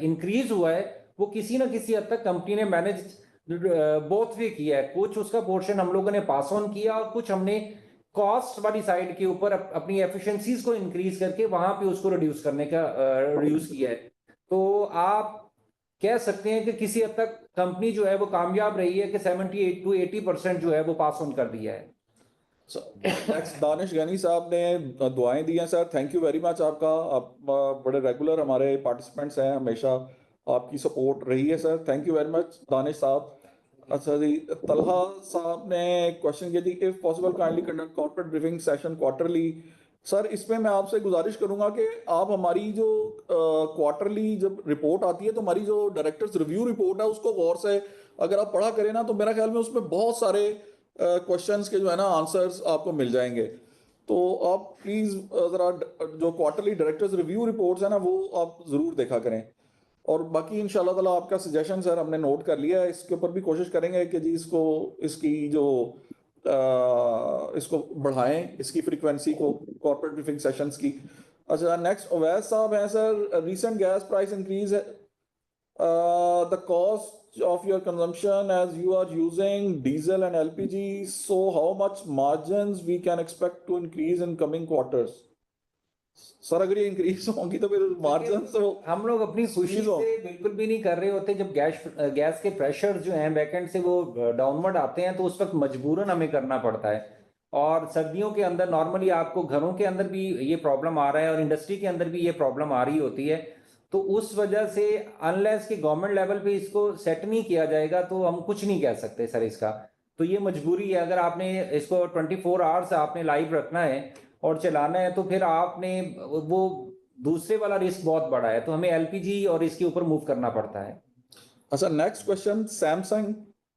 इंक्रीज हुआ है वो किसी ना किसी हद तक कंपनी ने मैनेज बोथ वे किया है। कुछ उसका पोर्शन हम लोगों ने पास ऑन किया और कुछ हमने कॉस्ट वाली साइड के ऊपर अपनी एफिशिएंसीज को इंक्रीज करके वहां पे उसको रिड्यूस करने का रिड्यूस किया है। तो आप कह सकते हैं कि किसी हद तक कंपनी जो है वो कामयाब रही है कि 78 to 80% जो है वो पास ऑन कर दिया है। नेक्स्ट दानिश गनी साहब ने दुआएं दी हैं sir, thank you very much आपका। आप बड़े रेगुलर हमारे पार्टिसिपेंट्स हैं, हमेशा आपकी सपोर्ट रही है sir, thank you very much Danish साहब। अच्छा जी, तलहा साहब ने क्वेश्चन किया थी, if possible kindly conduct corporate briefing session quarterly. Sir इसमें मैं आपसे गुजारिश करूंगा कि आप हमारी जो क्वार्टरली जब रिपोर्ट आती है तो हमारी जो डायरेक्टर्स रिव्यू रिपोर्ट है उसको गौर से अगर आप पढ़ा करें ना, तो मेरा ख्याल में उसमें बहुत सारे क्वेश्चंस के जो है ना आंसर्स आपको मिल जाएंगे। तो आप प्लीज ज़रा जो क्वार्टरली डायरेक्टर्स रिव्यू रिपोर्ट्स है ना वो आप ज़रूर देखा करें। और बाकी इंशाल्लाह ताला आपका सजेशन सर हमने नोट कर लिया है, इसके ऊपर भी कोशिश करेंगे कि जी इसको इसकी जो इसको बढ़ाएं, इसकी फ्रीक्वेंसी को, कॉर्पोरेट ब्रीफिंग सेशंस की। अच्छा नेक्स्ट अवैस साहब हैं sir, recent gas price increase है, the cost of your consumption as you are using diesel and LPG, so how much margins we can expect to increase in coming quarters? Sir अगर ये increase होंगी तो फिर margin तो हम लोग अपनी खुशी से बिल्कुल भी नहीं कर रहे होते। जब गैस के प्रेशर जो हैं बैकएंड से वो डाउनवर्ड आते हैं तो उस वक्त मजबूरन हमें करना पड़ता है। और सर्दियों के अंदर नॉर्मली आपको घरों के अंदर भी ये प्रॉब्लम आ रहा है और इंडस्ट्री के अंदर भी ये प्रॉब्लम आ रही होती है। तो उस वजह से अनलेस कि गवर्नमेंट लेवल पे इसको सेट नहीं किया जाएगा तो हम कुछ नहीं कह सकते सर इसका। तो ये मजबूरी है, अगर आपने इसको 24 आवर्स आपने लाइव रखना है और चलाना है तो फिर आपने वो दूसरे वाला रिस्क बहुत बड़ा है, तो हमें एलपीजी और इसके ऊपर मूव करना पड़ता है। अच्छा नेक्स्ट क्वेश्चन सैमसंग,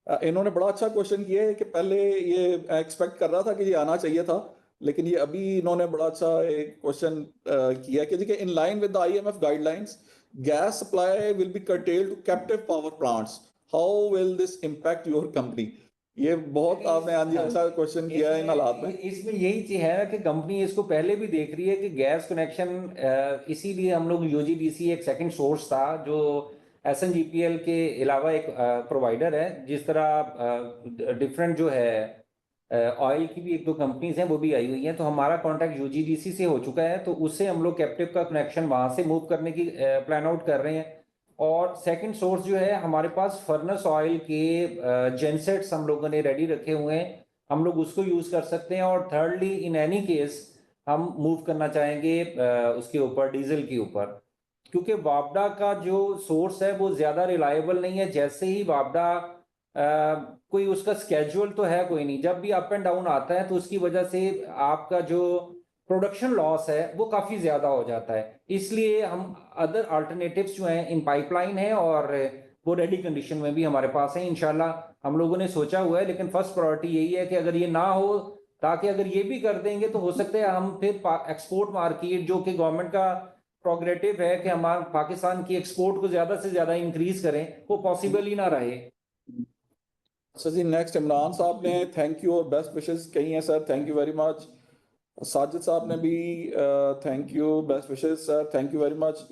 इन्होंने बड़ा अच्छा क्वेश्चन किया है कि पहले ये एक्सपेक्ट कर रहा था कि ये आना चाहिए था, लेकिन ये अभी इन्होंने बड़ा अच्छा एक क्वेश्चन किया कि देखिए in line with the IMF guidelines gas supply will be curtailed to captive power plants, how will this impact your company. ये बहुत आपने आज अच्छा क्वेश्चन किया है इन हालात में। इसमें यही चीज है कि कंपनी इसको पहले भी देख रही है कि गैस कनेक्शन, इसीलिए हम लोग यूजीडीसी एक सेकंड सोर्स था जो एसएनजीपीएल के अलावा एक प्रोवाइडर है। जिस तरह डिफरेंट जो है ऑयल की भी एक दो कंपनीज हैं वो भी आई हुई हैं, तो हमारा कॉन्टैक्ट यूजीडीसी से हो चुका है, तो उससे हम लोग कैप्टिव का कनेक्शन वहां से मूव करने की प्लान आउट कर रहे हैं। और सेकंड सोर्स जो है हमारे पास फर्नेस ऑयल के जेनसेट्स हम लोगों ने रेडी रखे हुए हैं, हम लोग उसको यूज कर सकते हैं। और थर्डली इन एनी केस हम मूव करना चाहेंगे उसके ऊपर डीजल के ऊपर, क्योंकि वापडा का जो सोर्स है वो ज्यादा रिलायबल नहीं है। जैसे ही वापडा कोई उसका स्केड्यूल तो है कोई नहीं, जब भी अप एंड डाउन आता है तो उसकी वजह से आपका जो प्रोडक्शन लॉस है वो काफी ज्यादा हो जाता है। इसलिए हम अदर अल्टरनेटिव्स जो हैं इन पाइपलाइन है और वो रेडी कंडीशन में भी हमारे पास है। इंशाल्लाह हम लोगों ने सोचा हुआ है, लेकिन फर्स्ट प्रायोरिटी यही है कि अगर ये ना हो, ताकि अगर ये भी कर देंगे तो हो सकता है हम फिर एक्सपोर्ट मार्केट जो कि गवर्नमेंट का प्रोग्रेटिव है कि हमारे पाकिस्तान की एक्सपोर्ट को ज्यादा से ज्यादा इंक्रीज करें, वो पॉसिबल ही ना रहे। सर जी नेक्स्ट इमरान साहब ने थैंक यू और बेस्ट विशेस कही हैं sir, thank you very much. Sajid साहब ने भी thank you, best wishes sir, thank you very much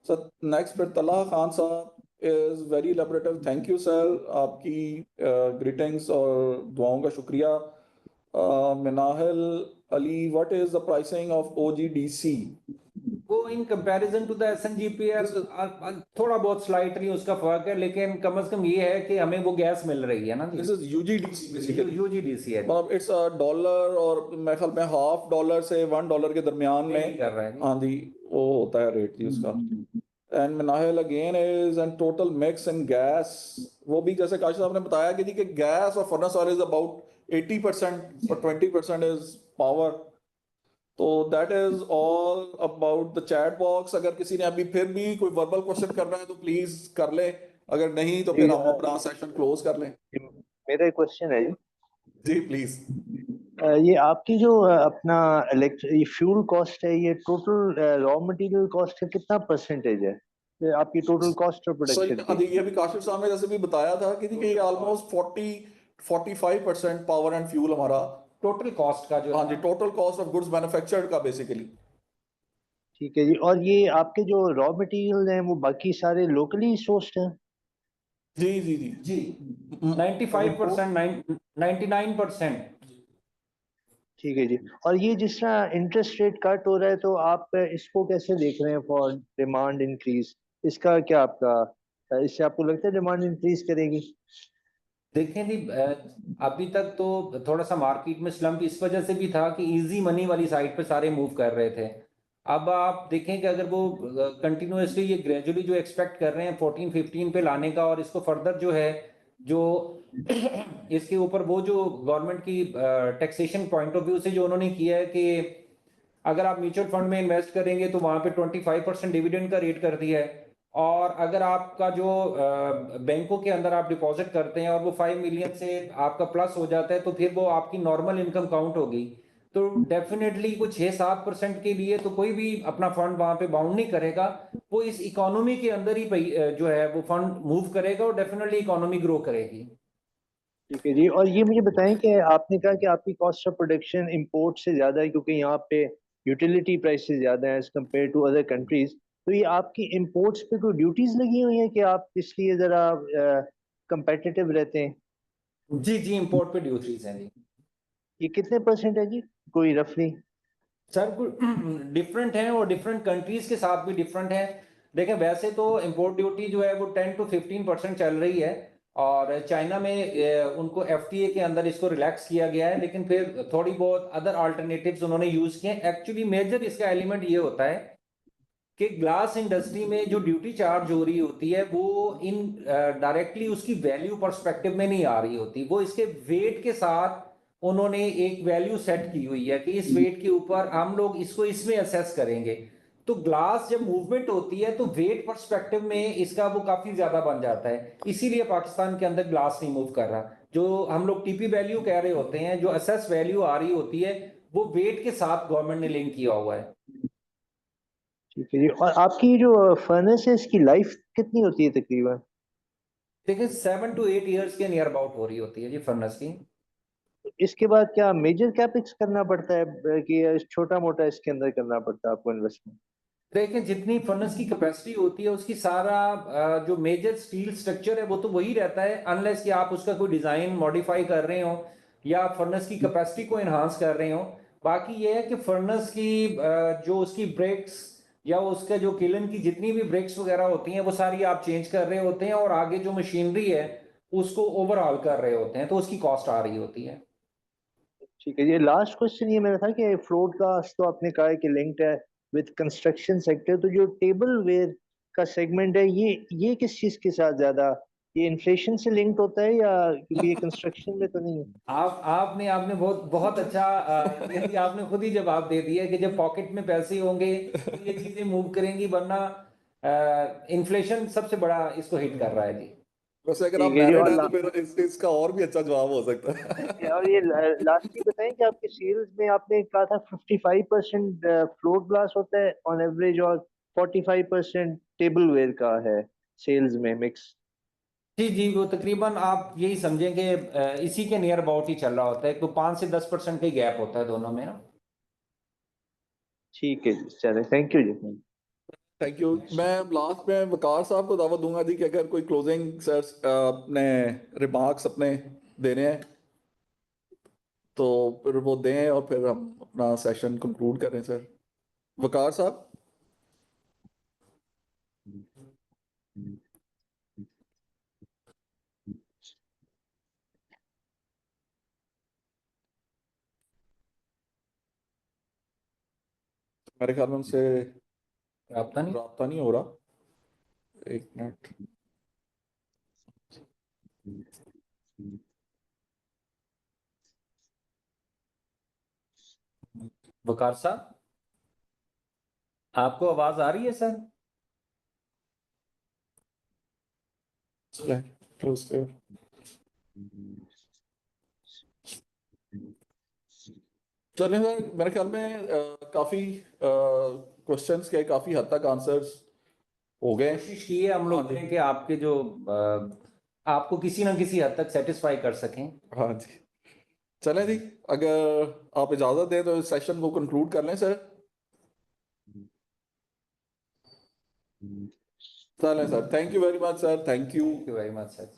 sir. Next फिर तलहा खान साहब is very elaborative, thank you sir, आपकी ग्रीटिंग्स और दुआओं का शुक्रिया। Minahal Ali, what is the pricing of OGDC? वो in comparison to the SNGPL थोड़ा बहुत स्लाइटली उसका फर्क है, लेकिन कम से कम ये है कि हमें वो गैस मिल रही है ना जी। दिस इज यूजीडीसी बेसिकली, यूजीडीसी है, मतलब इट्स $1 और मेरे ख्याल में $0.5 से $1 के दरमियान में कर रहा है। हाँ जी वो होता है रेट जी उसका। And Minahil again is and total mix in gas, वो भी जैसे काशिफ साहब ने बताया कि जी कि गैस और फर्नेस ऑयल इज अबाउट 80% और 20% इज पावर। तो that is all about the chat box. अगर किसी ने अभी फिर भी कोई वर्बल क्वेश्चन करना है तो प्लीज कर ले, अगर नहीं तो फिर हम अपना सेशन क्लोज कर लें। मेरा एक क्वेश्चन है जी प्लीज। ये आपकी जो अपना ये फ्यूल कॉस्ट है, ये टोटल रॉ मटेरियल कॉस्ट का कितना परसेंटेज है ये आपकी टोटल कॉस्ट ऑफ प्रोडक्शन की? ये भी काशिफ साहब ने जैसे भी बताया था कि ऑलमोस्ट 45% पावर एंड फ्यूल हमारा टोटल कॉस्ट का जो, हाँ जी, total cost of goods manufactured का बेसिकली। ठीक है जी। और ये आपके जो रॉ मटेरियल हैं वो बाकी सारे लोकली सोर्स्ड हैं? जी जी जी जी 95%, 99%। ठीक है जी। और ये जिस तरह इंटरेस्ट रेट कट हो रहा है तो आप इसको कैसे देख रहे हैं फॉर डिमांड इंक्रीज? इसका क्या आपका इससे आपको लगता है डिमांड इंक्रीज करेगी? देखें जी, अभी तक तो थोड़ा सा मार्केट में स्लम्प इस वजह से भी था कि इजी मनी वाली साइड पे सारे मूव कर रहे थे। अब आप देखें कि अगर वो कंटिन्यूसली ये ग्रेजुअली जो एक्सपेक्ट कर रहे हैं 14-15 पे लाने का, और इसको फर्दर जो है जो इसके ऊपर वो जो गवर्नमेंट की टैक्सेशन पॉइंट ऑफ व्यू से जो उन्होंने किया है कि अगर आप म्यूचुअल फंड में इन्वेस्ट करेंगे तो वहां पे 25% डिविडेंड का रेट कर दिया है, और अगर आपका जो बैंकों के अंदर आप डिपॉजिट करते हैं और वो 5 मिलियन से आपका प्लस हो जाता है तो फिर वो आपकी नॉर्मल इनकम काउंट होगी। तो डेफिनेटली कुछ 6-7% के लिए तो कोई भी अपना फंड वहां पे बाउंड नहीं करेगा, वो इस इकोनॉमी के अंदर ही जो है वो फंड मूव करेगा और डेफिनेटली इकोनॉमी ग्रो करेगी। ठीक है जी। और ये मुझे बताएं कि आपने कहा कि आपकी कॉस्ट ऑफ प्रोडक्शन इंपोर्ट से ज़्यादा है क्योंकि यहाँ पे यूटिलिटी प्राइसेस ज़्यादा हैं as compare to other countries, तो ये आपकी इंपोर्ट्स पे कोई ड्यूटीज लगी हुई हैं कि आप इसलिए ज़रा कंपेटिटिव रहते हैं? जी जी इंपोर्ट पे ड्यूटीज हैं जी। ये कितने परसेंट है जी कोई रफली? सर डिफरेंट है और डिफरेंट कंट्रीज के साथ भी डिफरेंट है। देखें वैसे तो इंपोर्ट ड्यूटी जो है वो 10-15% चल रही है, और चाइना में उनको एफटीए के अंदर इसको रिलैक्स किया गया है, लेकिन फिर थोड़ी बहुत अदर अल्टरनेटिव्स उन्होंने यूज किए। एक्चुअली मेजर इसका एलिमेंट ये होता है कि ग्लास इंडस्ट्री में जो ड्यूटी चार्ज हो रही होती है वो इन डायरेक्टली उसकी वैल्यू पर्सपेक्टिव में नहीं आ रही होती, वो इसके वेट के साथ उन्होंने एक वैल्यू सेट की हुई है कि इस वेट के ऊपर हम लोग इसको इसमें असेस करेंगे। तो ग्लास जब मूवमेंट होती है तो वेट पर्सपेक्टिव में इसका वो काफी ज्यादा बन जाता है, इसीलिए पाकिस्तान के अंदर ग्लास नहीं मूव कर रहा। जो हम लोग टीपी वैल्यू कह रहे होते हैं, जो असेस वैल्यू आ रही होती है वो वेट के साथ गवर्नमेंट ने लिंक किया हुआ है। ठीक है जी। और आपकी जो फर्नेस है इसकी लाइफ कितनी होती है तकरीबन? देखिए 7 to 8 ईयर्स के नियर अबाउट हो रही होती है जी फर्नेस की। इसके बाद क्या मेजर कैपेक्स करना पड़ता है कि छोटा मोटा इसके अंदर करना पड़ता है आपको इन्वेस्टमेंट? देखिए जितनी फर्नेस की कैपेसिटी होती है उसकी सारा जो मेजर स्टील स्ट्रक्चर है वो तो वही रहता है, अनलेस कि आप उसका कोई डिजाइन मॉडिफाई कर रहे हो या फर्नेस की कैपेसिटी को एनहांस कर रहे हो। बाकी ये है कि फर्नेस की जो उसकी ब्रेक्स या उसका जो किलन की जितनी भी ब्रेक्स वगैरह होती हैं वो सारी आप चेंज कर रहे होते हैं, और आगे जो मशीनरी है उसको ओवरऑल कर रहे होते हैं, तो उसकी कॉस्ट आ रही होती है। ठीक है। ये लास्ट क्वेश्चन ये मेरा था कि फ्लोट कास्ट तो आपने कहा है कि लिंक्ड है विद कंस्ट्रक्शन सेक्टर, तो जो टेबल वेयर का सेगमेंट है ये किस चीज के साथ ज्यादा, ये इन्फ्लेशन से लिंक्ड होता है या क्योंकि ये कंस्ट्रक्शन में तो नहीं है? आपने आपने बहुत बहुत अच्छा आपने खुद ही जवाब दे दिया कि जब पॉकेट में पैसे होंगे तो ये चीजें मूव करेंगी, वरना इन्फ्लेशन सबसे बड़ा इसको हिट कर रहा है जी। वैसे अगर आप ठीक है जी। मैरिड और हैं तो फिर इसका और भी अच्छा जवाब हो सकता है। और ये लास्टली बताएं कि आपके सेल्स में आपने कहा था 55% फ्लोट ग्लास होता है ऑन एवरेज और 45% टेबल वेयर का है सेल्स में मिक्स? जी जी वो तकरीबन आप यही समझें कि इसी के नियर अबाउट ही चल रहा होता है, तो 5 से 10% का गैप होता है दोनों में ना। ठीक है जी, चले थैंक यू जी। Thank you. मैं लास्ट में वकार साहब को दावत दूंगा जी कि अगर कोई क्लोजिंग सर अपने रिमार्क्स अपने देने हैं तो फिर वो दें और फिर हम अपना सेशन कंक्लूड करें। सर वकार साहब। मेरे ख्याल में उनसे राब्ता नहीं हो रहा। एक मिनट। वकार साहब, आपको आवाज आ रही है सर? चलिए सर, मेरे ख्याल में काफी क्वेश्चंस के काफी हद तक आंसर्स हो गए। कोशिश की है हम लोग ने कि आपके जो आपको किसी ना किसी हद तक सेटिस्फाई कर सकें। हाँ जी, चलें जी, अगर आप इजाजत दें तो इस सेशन को कंक्लूड कर लें सर। चलें sir, thank you very much sir, thank you very much sir.